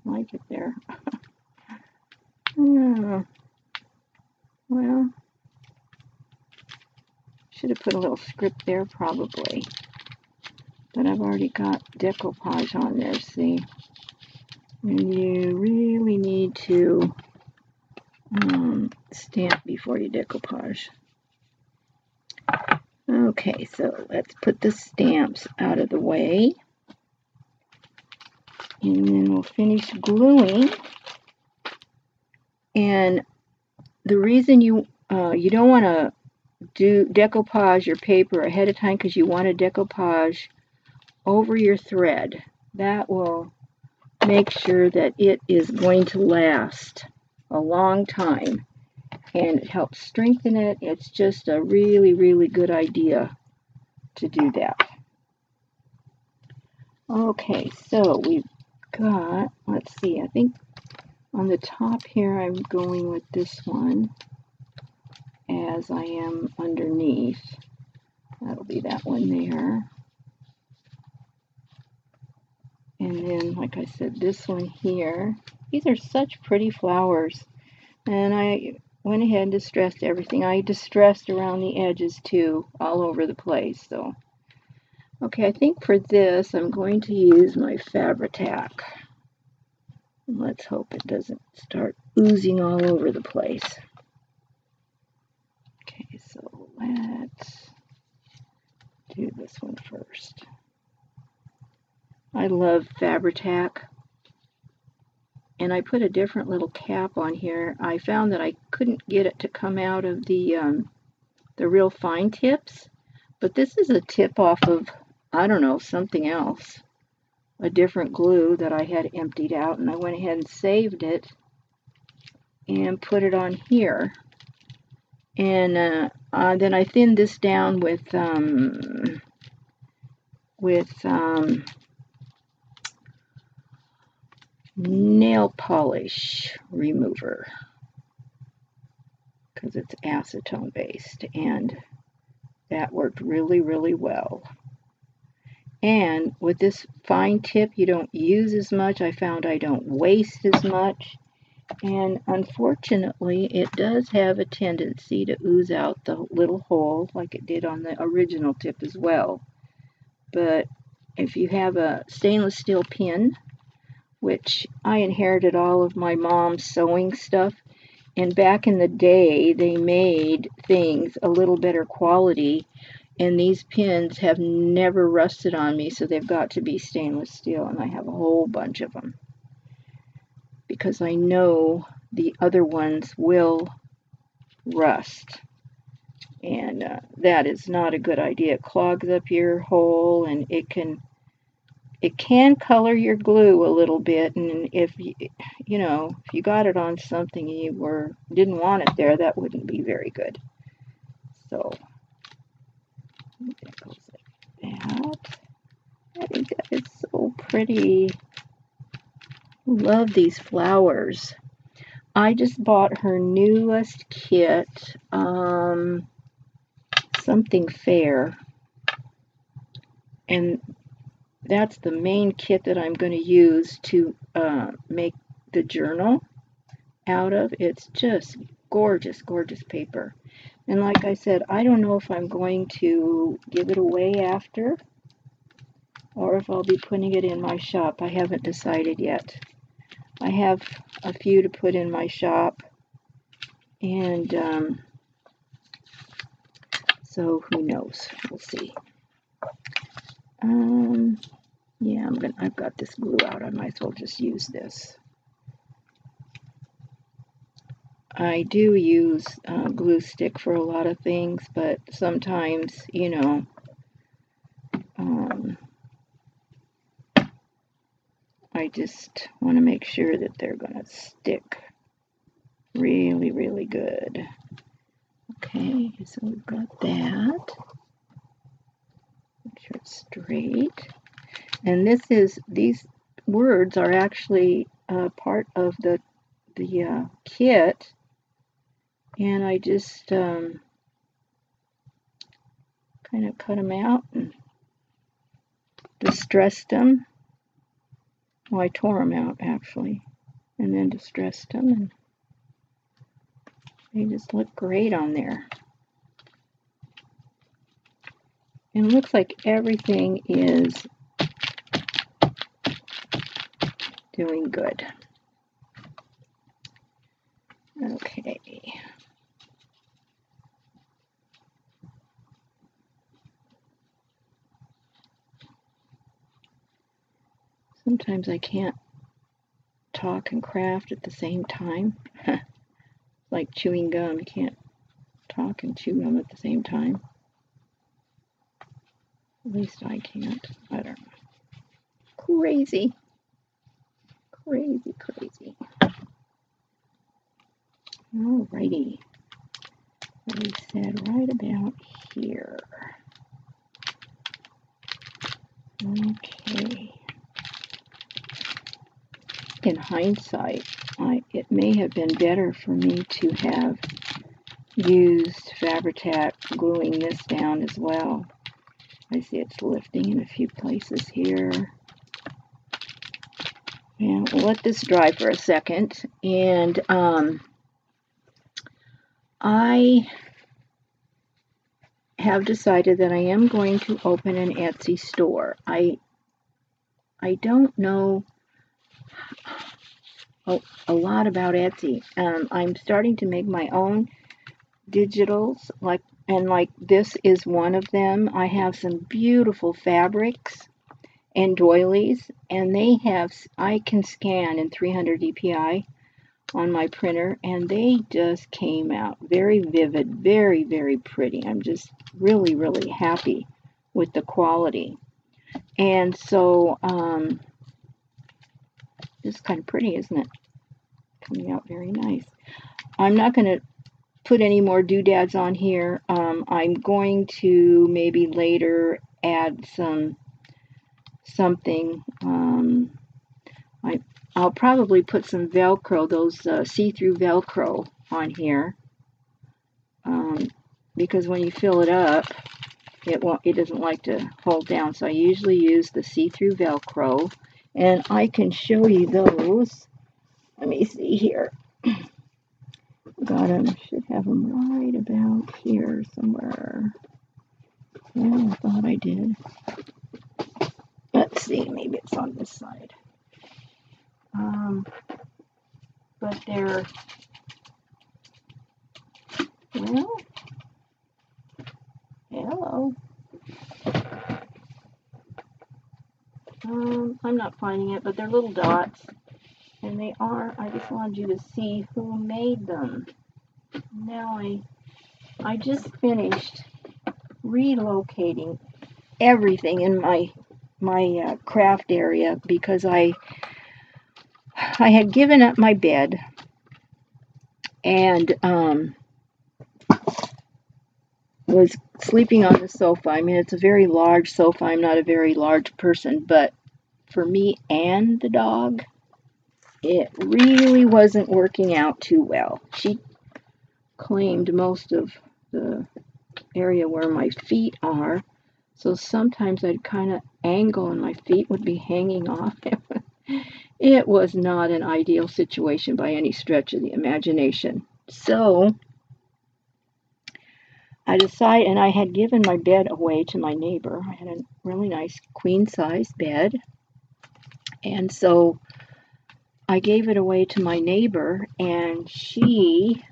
like it there. Well, should have put a little script there probably. But I've already got decoupage on there, see? And you really need to stamp before you decoupage. Okay, so let's put the stamps out of the way. And then we'll finish gluing. And the reason you don't want to decoupage your paper ahead of time because you want to decoupage over your thread. That will make sure that it is going to last a long time. And it helps strengthen it. It's just a really, really good idea to do that. Okay, so we've got, let's see, I think on the top here I'm going with this one as I am underneath. That'll be that one there. And then, like I said, this one here. These are such pretty flowers. And I went ahead and distressed everything. I distressed around the edges too, all over the place. So, okay, I think for this, I'm going to use my Fabri-Tac. Let's hope it doesn't start oozing all over the place. Okay, so let's do this one first. I love Fabri-Tac, and I put a different little cap on here. I found that I couldn't get it to come out of the real fine tips, but this is a tip off of, I don't know, something else, a different glue that I had emptied out, and I went ahead and saved it and put it on here. And then I thinned this down with nail polish remover, because it's acetone based, and that worked really, really well. And with this fine tip, you don't use as much. I found I don't waste as much. And unfortunately, it does have a tendency to ooze out the little hole like it did on the original tip as well. But if you have a stainless steel pin, which I inherited all of my mom's sewing stuff, and back in the day, they made things a little better quality, and these pins have never rusted on me, so they've got to be stainless steel, and I have a whole bunch of them, because I know the other ones will rust, and that is not a good idea. It clogs up your hole, and it can color your glue a little bit, and if you got it on something and you didn't want it there, that wouldn't be very good. So that goes like that. I think that is so pretty. Love these flowers. I just bought her newest kit, something fair, and that's the main kit that I'm going to use to make the journal out of. It's just gorgeous, gorgeous paper. And like I said, I don't know if I'm going to give it away after, or if I'll be putting it in my shop. I haven't decided yet. I have a few to put in my shop, and so who knows? We'll see. Yeah, I've got this glue out. I might as well just use this. I do use glue stick for a lot of things, but sometimes, I just want to make sure that they're going to stick really, really good. Okay, so we've got that. Make sure it's straight. And these words are actually part of the kit, and I just kind of cut them out and distressed them. Well, I tore them out actually, and then distressed them, and they just look great on there. And it looks like everything is doing good. Okay. Sometimes I can't talk and craft at the same time. Like chewing gum, you can't talk and chew gum at the same time. At least I can't. I don't know. Crazy. Crazy, crazy. Alrighty. We said right about here. Okay. In hindsight, it may have been better for me to have used Fabri-Tac gluing this down as well. I see it's lifting in a few places here. And we'll let this dry for a second. And I have decided that I am going to open an Etsy store. I don't know a lot about Etsy. I'm starting to make my own digitals, like this is one of them. I have some beautiful fabrics and doilies, and I can scan in 300 dpi on my printer, and they just came out very vivid, very, very pretty. I'm just really, really happy with the quality. And so it's kind of pretty, isn't it? Coming out very nice. I'm not going to put any more doodads on here. I'm going to maybe later add something. I'll probably put some Velcro, those see-through Velcro on here, because when you fill it up, it doesn't like to hold down. So I usually use the see-through Velcro, and I can show you those. Let me see here. Got them. Should have them right about here somewhere. Yeah, I thought I did. Let's see. Maybe it's on this side. But they're, well, hello. I'm not finding it, but they're little dots. And they are, I just wanted you to see who made them. Now I just finished relocating everything in my craft area because I had given up my bed and was sleeping on the sofa. I mean, it's a very large sofa. I'm not a very large person, but for me and the dog, it really wasn't working out too well. She claimed most of the area where my feet are, so sometimes I'd kind of angle and my feet would be hanging off. It was not an ideal situation by any stretch of the imagination. So I decided, and I had given my bed away to my neighbor. I had a really nice queen-size bed, and so I gave it away to my neighbor, and she,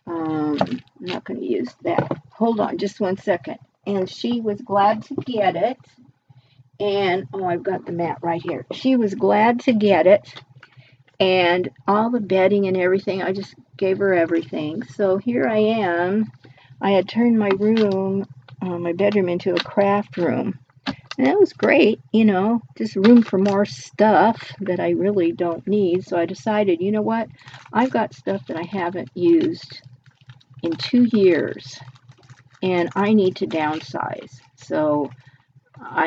I'm not going to use that. Hold on just one second. And she was glad to get it. And, oh, I've got the mat right here. She was glad to get it. And all the bedding and everything, I just gave her everything. So here I am. I had turned my room, my bedroom, into a craft room. And that was great, you know, just room for more stuff that I really don't need. So I decided, you know what? I've got stuff that I haven't used in 2 years, and I need to downsize. So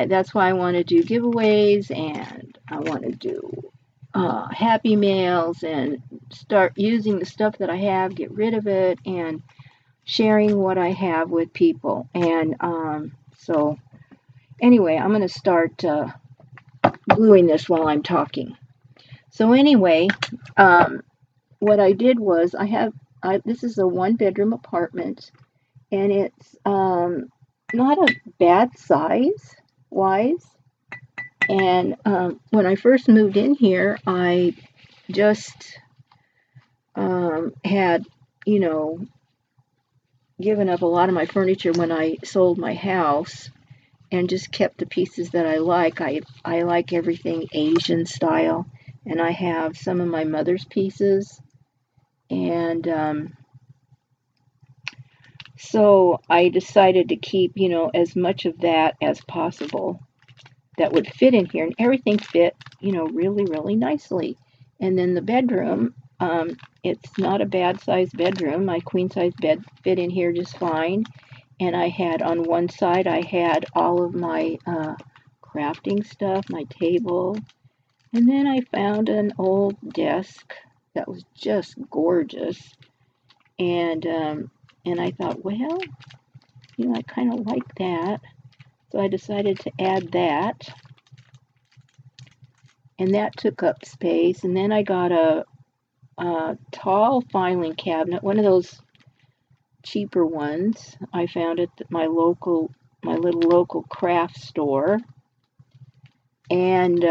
that's why I want to do giveaways, and I want to do happy mails, and start using the stuff that I have, get rid of it, and sharing what I have with people. And so anyway, I'm going to start gluing this while I'm talking. So anyway, what I did was this is a 1-bedroom apartment, and it's not a bad size wise. And when I first moved in here, I just had, you know, given up a lot of my furniture when I sold my house, and just kept the pieces that I like. I like everything Asian style, and I have some of my mother's pieces, and so I decided to keep, you know, as much of that as possible that would fit in here, and everything fit, you know, really, really nicely. And then the bedroom, it's not a bad sized bedroom. My queen size bed fit in here just fine. And I had on one side, I had all of my crafting stuff, my table. And then I found an old desk that was just gorgeous. And I thought, well, you know, I kind of like that. So I decided to add that. and that took up space. And then I got a tall filing cabinet, one of those cheaper ones I found at my little local craft store. And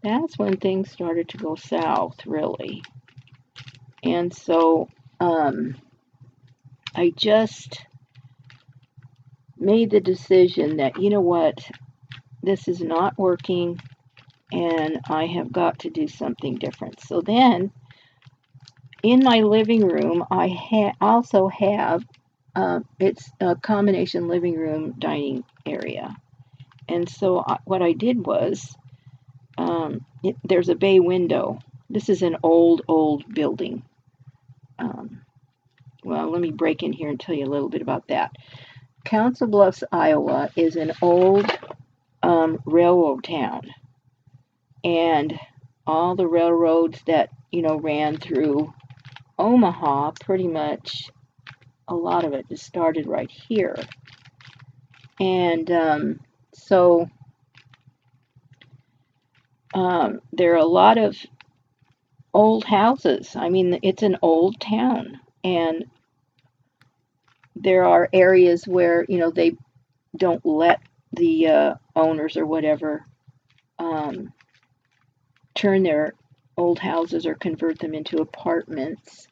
that's when things started to go south, really. And so I just made the decision that, you know what, this is not working, and I have got to do something different. So then, in my living room, I also have, it's a combination living room dining area. And so what I did was, there's a bay window. This is an old building. Well, let me break in here and tell you a little bit about that. Council Bluffs, Iowa is an old railroad town. And all the railroads that, ran through Omaha, pretty much a lot of it just started right here. And so there are a lot of old houses. I mean, it's an old town, and there are areas where, they don't let the owners or whatever turn their old houses or convert them into apartments.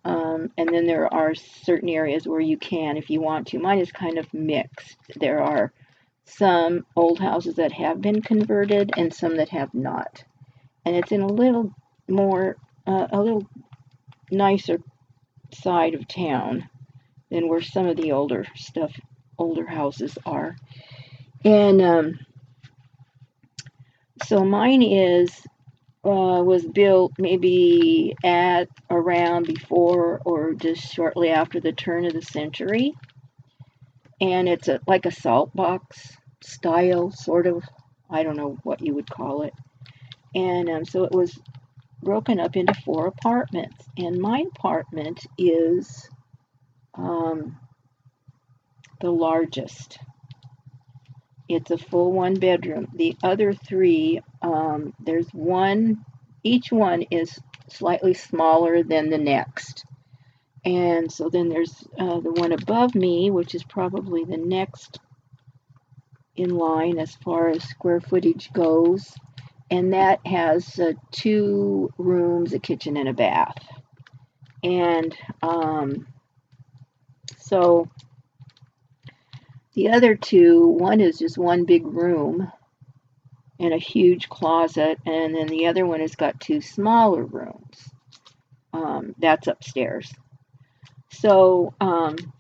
And then there are certain areas where you can if you want to. Mine is kind of mixed. There are some old houses that have been converted and some that have not. And it's in a little nicer side of town than where some of the older houses are. And so mine was built maybe at around before or just shortly after the turn of the century. And it's like a salt box style, sort of. I don't know what you would call it. And so it was broken up into 4 apartments. And my apartment is the largest. It's a full 1-bedroom. The other 3, there's one, each one is slightly smaller than the next. And so then there's the one above me, which is probably the next in line as far as square footage goes. And that has 2 rooms, a kitchen, and a bath. And so the other 2, one is just one big room and a huge closet, and then the other one has got 2 smaller rooms. That's upstairs. So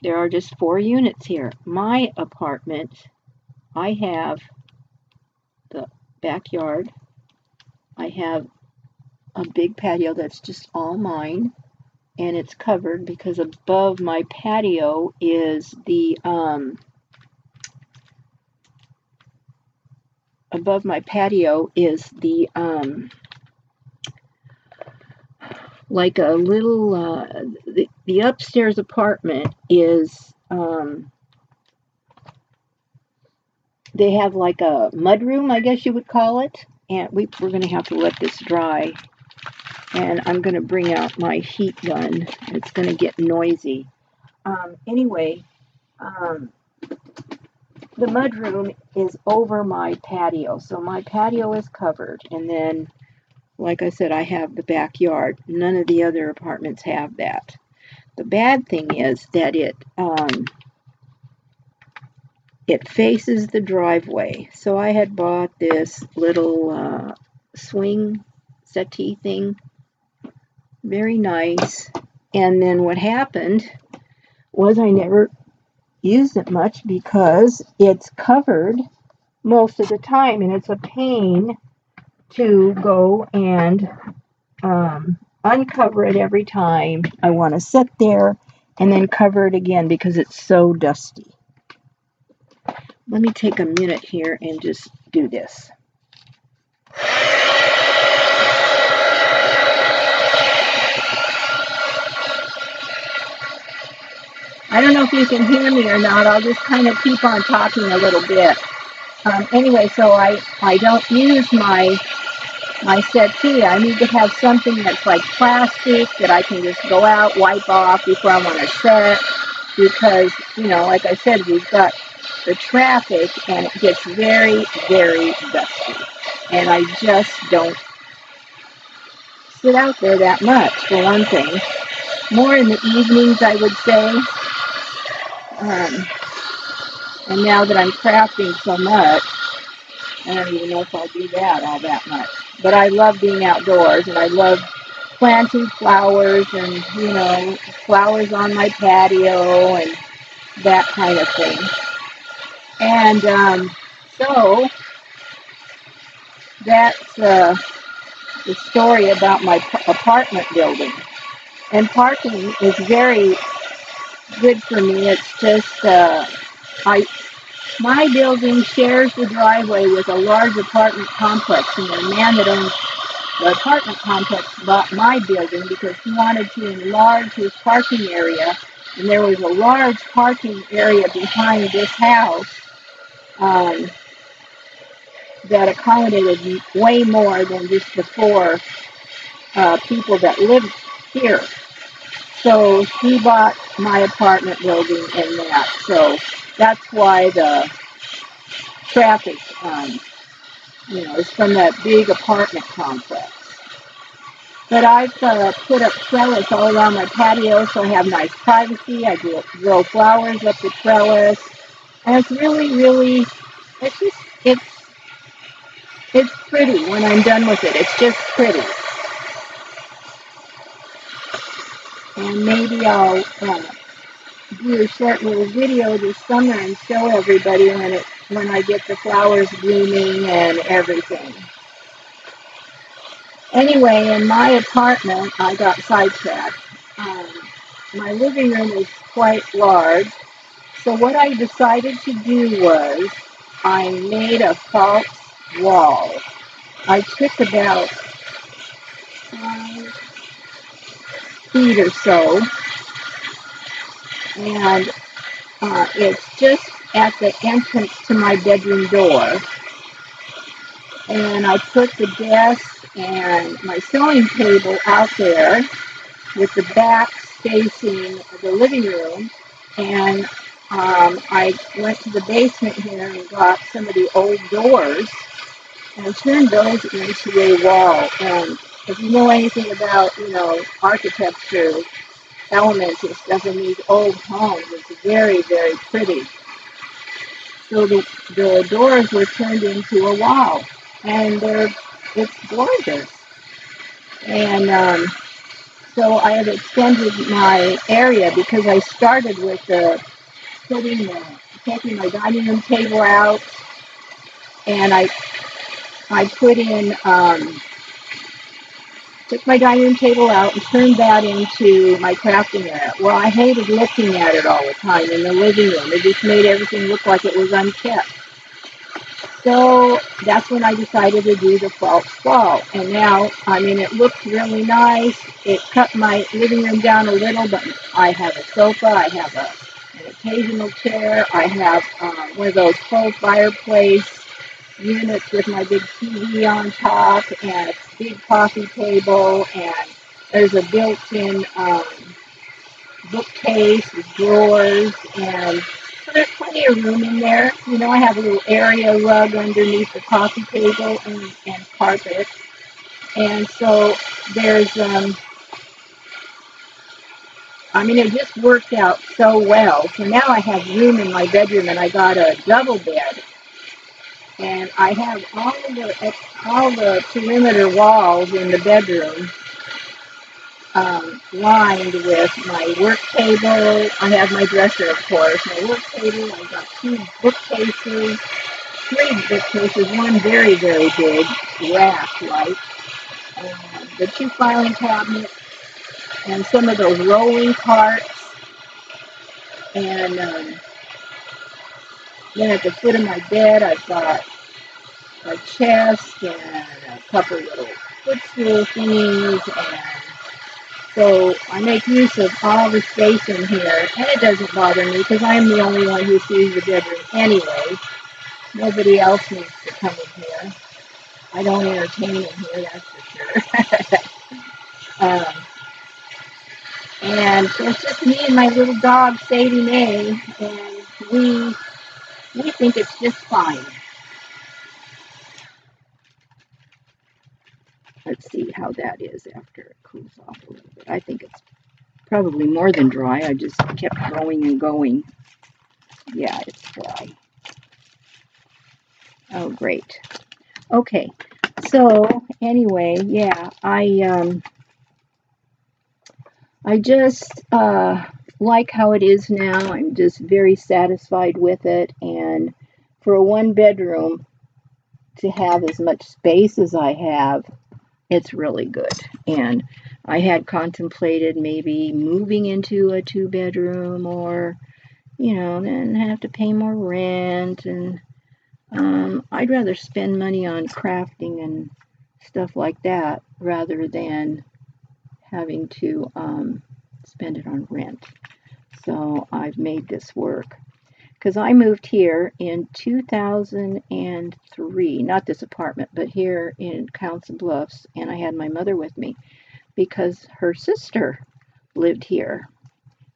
there are just 4 units here. My apartment, I have the backyard. I have a big patio that's just all mine, and it's covered because above my patio is the like a little the upstairs apartment is they have like a mudroom, I guess you would call it, and we're going to have to let this dry, and I'm going to bring out my heat gun. It's going to get noisy. Anyway, the mudroom is over my patio, so my patio is covered, and then, like I said, I have the backyard. None of the other apartments have that. The bad thing is that it faces the driveway. So I had bought this little swing settee thing. Very nice. And then what happened was I never used it much because it's covered most of the time, and it's a pain to go and uncover it every time I want to sit there and then cover it again because it's so dusty. Let me take a minute here and just do this. I don't know if you can hear me or not. I'll just kind of keep on talking a little bit. Anyway, so I don't use my settee. I need to have something that's like plastic that I can just go out, wipe off before I want to set, because, you know, like I said, we've got the traffic and it gets very, very dusty. And I just don't sit out there that much, for one thing. More in the evenings, I would say. And now that I'm crafting so much, I don't even know if I'll do that all that much. But I love being outdoors, and I love planting flowers and, you know, flowers on my patio and that kind of thing. And so that's the story about my apartment building. And parking is very good for me. It's just, my building shares the driveway with a large apartment complex, and the man that owns the apartment complex bought my building because he wanted to enlarge his parking area, and there was a large parking area behind this house that accommodated way more than just the 4 people that live here. So he bought my apartment building and that. So that's why the traffic, you know, is from that big apartment complex. But I've put up trellis all around my patio, so I have nice privacy. I grow flowers up the trellis, and it's really, really, it's pretty when I'm done with it. It's just pretty. And maybe I'll do a short little video this summer and show everybody when I get the flowers blooming and everything. Anyway, in my apartment, I got sidetracked. My living room is quite large, so what I decided to do was I made a false wall. I took about 5 feet or so, and it's just at the entrance to my bedroom door. And I put the desk and my sewing table out there with the back facing the living room. And I went to the basement here and got some of the old doors and turned those into a wall. And if you know anything about, you know, architecture, elements and stuff in these old homes, it's very, very pretty. So the doors were turned into a wall, and it's gorgeous. And so I have extended my area because I started with taking my dining room table out, and I put in, took my dining room table out and turned that into my crafting area. Well, I hated looking at it all the time in the living room. It just made everything look like it was unkept. So that's when I decided to do the false wall. And now, I mean, it looks really nice. It cut my living room down a little, but I have a sofa, I have an occasional chair, I have one of those full fireplace units with my big TV on top, and a big coffee table, and there's a built-in bookcase with drawers, and so there's plenty of room in there. You know, I have a little area rug underneath the coffee table and carpet, and so there's, I mean, it just worked out so well. So now I have room in my bedroom, and I got a double bed. And I have all the perimeter walls in the bedroom lined with my work table. I have my dresser, of course, my work table. I've got 3 bookcases, one very, very big, rack-like, the 2 filing cabinets, and some of those rolling carts. And then at the foot of my bed, I've got a chest and a couple little footstool thingies, and so I make use of all the space in here, and it doesn't bother me because I'm the only one who sees the bedroom anyway. Nobody else needs to come in here. I don't entertain in here, that's for sure. um, and so it's just me and my little dog Sadie Mae, and we think it's just fine. Let's see how that is after it cools off a little bit. I think it's probably more than dry. I just kept going and going. Yeah, it's dry. Oh, great. Okay. So anyway, yeah, I just like how it is now. I'm just very satisfied with it, and for a one bedroom to have as much space as I have, it's really good. And I had contemplated maybe moving into a two bedroom, or then have to pay more rent, and I'd rather spend money on crafting and stuff like that rather than having to spend it on rent. So I've made this work. Because I moved here in 2003, not this apartment, but here in Council Bluffs, and I had my mother with me because her sister lived here.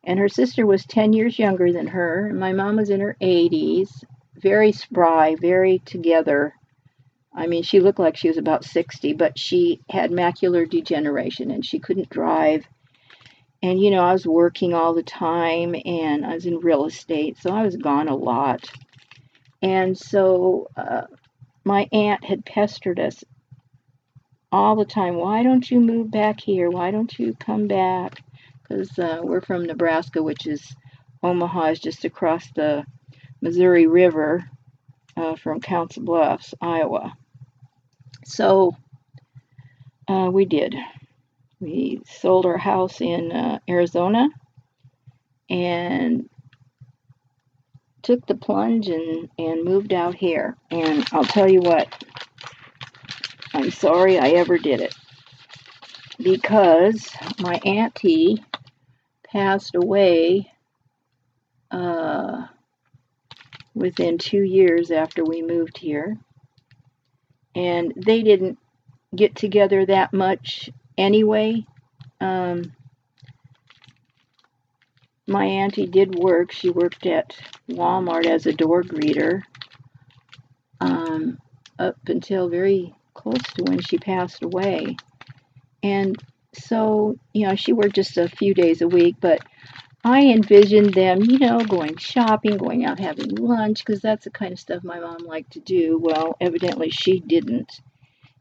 And her sister was 10 years younger than her, and my mom was in her 80s, very spry, very together. I mean, she looked like she was about 60, but she had macular degeneration and she couldn't drive. And, I was working all the time, and I was in real estate, so I was gone a lot. And so my aunt had pestered us all the time. Why don't you move back here? Why don't you come back? Because we're from Nebraska, which is Omaha is just across the Missouri River from Council Bluffs, Iowa. So we did. We sold our house in Arizona and took the plunge and moved out here. And I'll tell you what, I'm sorry I ever did it, because my auntie passed away within 2 years after we moved here. And they didn't get together that much anyway. My auntie did work. She worked at Walmart as a door greeter up until very close to when she passed away. And so, she worked just a few days a week, but I envisioned them, going shopping, going out having lunch, because that's the kind of stuff my mom liked to do. Well, evidently she didn't.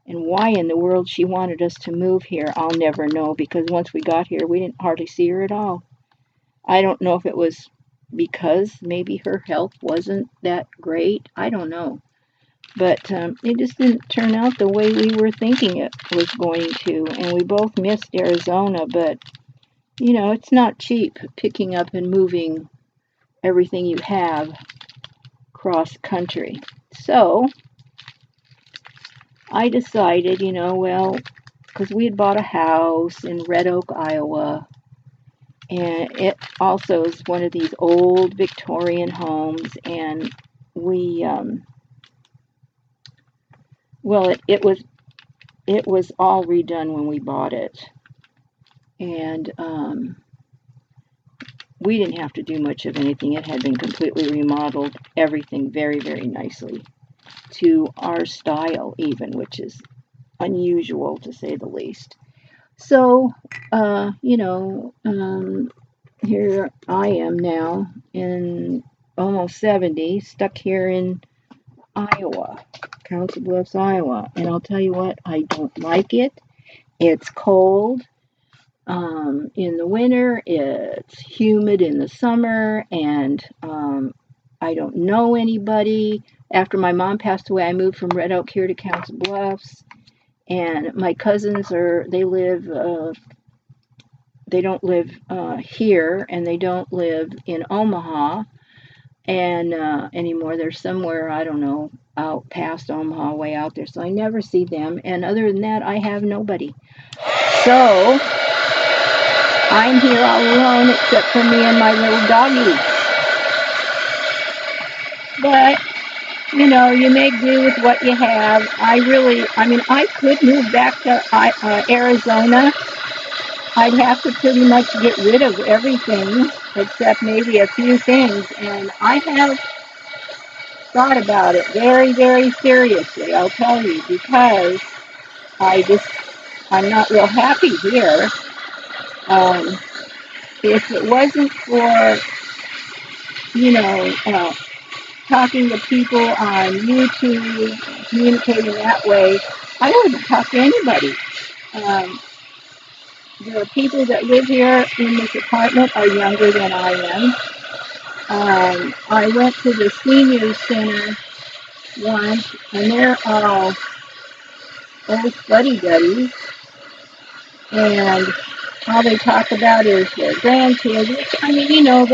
And why in the world she wanted us to move here, I'll never know, because once we got here, we didn't hardly see her at all. I don't know if it was because maybe her health wasn't that great. I don't know. But it just didn't turn out the way we were thinking it was going to. And we both missed Arizona, but, it's not cheap picking up and moving everything you have cross country. So I decided, because we had bought a house in Red Oak, Iowa, and it also is one of these old Victorian homes, and we, it was all redone when we bought it, and we didn't have to do much of anything. It had been completely remodeled, everything very, very nicely to our style even, which is unusual to say the least. So, here I am now in almost 70, stuck here in Iowa, Council Bluffs, Iowa. And I'll tell you what, I don't like it. It's cold in the winter, it's humid in the summer, and I don't know anybody. After my mom passed away, I moved from Red Oak here to Council Bluffs, and my cousins they don't live here, and they don't live in Omaha and anymore. They're somewhere, I don't know, out past Omaha, way out there, so I never see them. And other than that, I have nobody. So I'm here all alone except for me and my little doggy. But you know, you make do with what you have. I mean, I could move back to Arizona. I'd have to pretty much get rid of everything except maybe a few things. And I have thought about it very, very seriously, I'll tell you, because I just, I'm not real happy here. Um, if it wasn't for, you know, talking to people on YouTube, communicating that way, I wouldn't talk to anybody. Um, the people that live here in this apartment are younger than I am. I went to the senior center once, and they're all old fuddy-duddies, and all they talk about is their grandkids. Which, I mean, you know,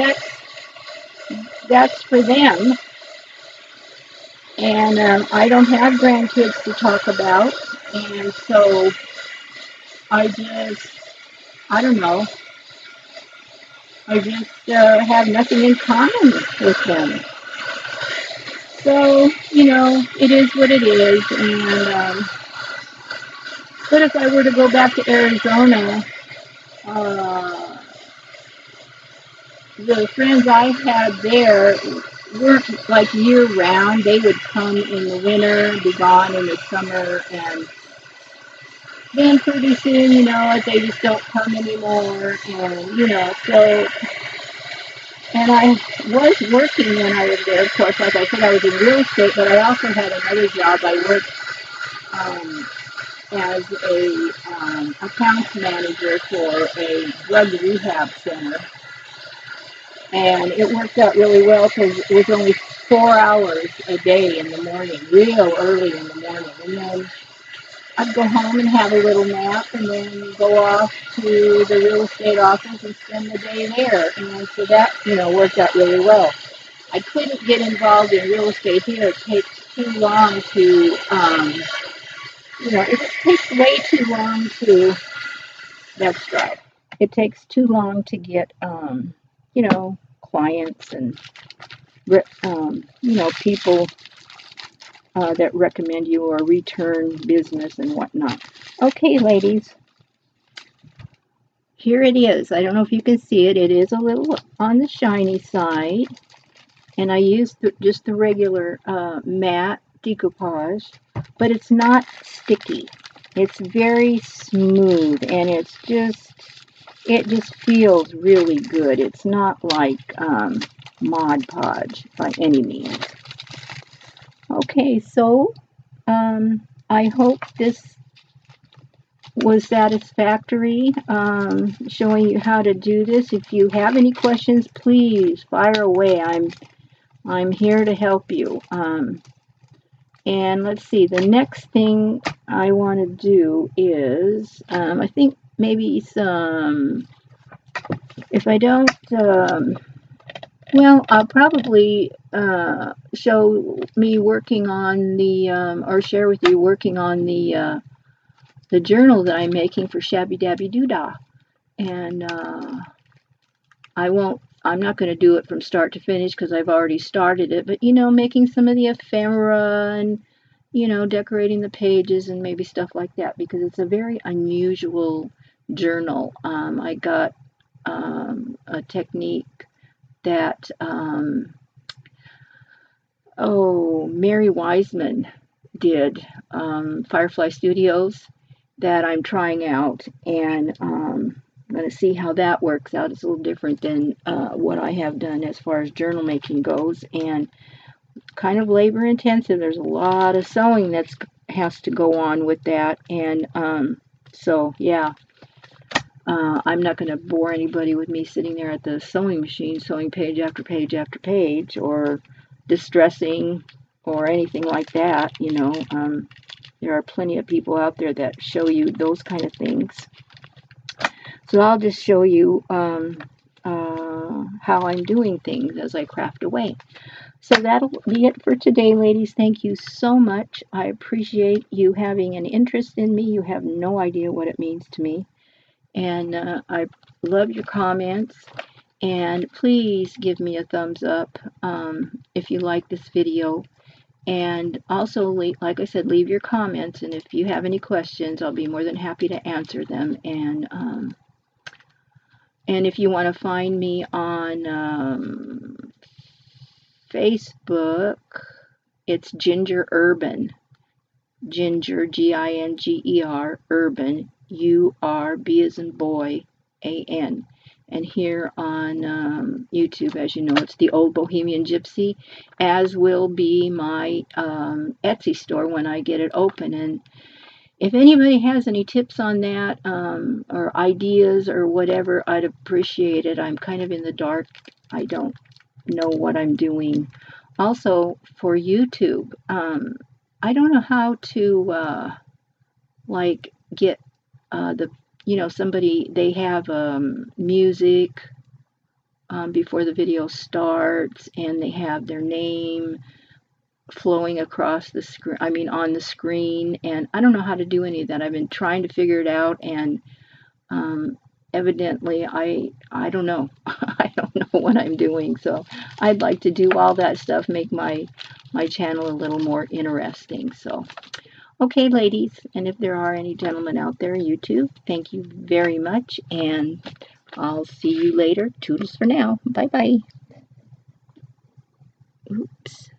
that's for them. And I don't have grandkids to talk about, and so I just, I don't know, I just have nothing in common with them. So, you know, it is what it is. And but if I were to go back to Arizona, uh, the friends I had there weren't like year round. They would come in the winter, be gone in the summer, and then pretty soon, you know, they just don't come anymore. And, you know, so, and I was working when I was there. Of course, like I said, I was in real estate, but I also had another job. I worked um, as a accounts manager for a drug rehab center. And it worked out really well because it was only 4 hours a day in the morning, real early in the morning. And then I'd go home and have a little nap and then go off to the real estate office and spend the day there. And so that, you know, worked out really well. I couldn't get involved in real estate here. It takes too long to, you know, it takes way too long to, that's right. It takes too long to get, you know, clients and, you know, people that recommend you or return business and whatnot. Okay, ladies, here it is. I don't know if you can see it. It is a little on the shiny side. And I used just the regular matte decoupage, but it's not sticky. It's very smooth, and it just feels really good. It's not like Mod Podge by any means. Okay, so I hope this was satisfactory, showing you how to do this. If you have any questions, please fire away. I'm here to help you. And let's see, the next thing I want to do is, I think maybe some, if I don't, well, I'll probably show me working on the, or share with you working on the journal that I'm making for Shabby Dabby Doodah. And I'm not going to do it from start to finish because I've already started it, but, you know, making some of the ephemera and, you know, decorating the pages and maybe stuff like that, because it's a very unusual journal. I got a technique that, Mary Wiseman did, Firefly Studios, that I'm trying out, and I'm going to see how that works out. It's a little different than what I have done as far as journal making goes, and kind of labor intensive. There's a lot of sewing that has to go on with that, and so yeah, I'm not going to bore anybody with me sitting there at the sewing machine sewing page after page after page, or distressing or anything like that. You know, there are plenty of people out there that show you those kind of things. So I'll just show you how I'm doing things as I craft away. So that'll be it for today, ladies. Thank you so much. I appreciate you having an interest in me. You have no idea what it means to me. And I love your comments. And please give me a thumbs up if you like this video. And also, like I said, leave your comments, and if you have any questions, I'll be more than happy to answer them. And if you want to find me on Facebook, it's Ginger Urban. Ginger, Ginger, Urban, URB as in boy, AN. And here on YouTube, as you know, it's the Old Bohemian Gypsy, as will be my Etsy store when I get it open. And if anybody has any tips on that, or ideas or whatever, I'd appreciate it. I'm kind of in the dark. I don't know what I'm doing. Also, for YouTube, I don't know how to like get somebody, they have music before the video starts, and they have their name flowing across the screen, on the screen, and I don't know how to do any of that. I've been trying to figure it out, and evidently I don't know. I don't know what I'm doing, so I'd like to do all that stuff, make my channel a little more interesting. So okay, ladies, and if there are any gentlemen out there, you too, thank you very much, and I'll see you later. Toodles for now. Bye bye. Oops.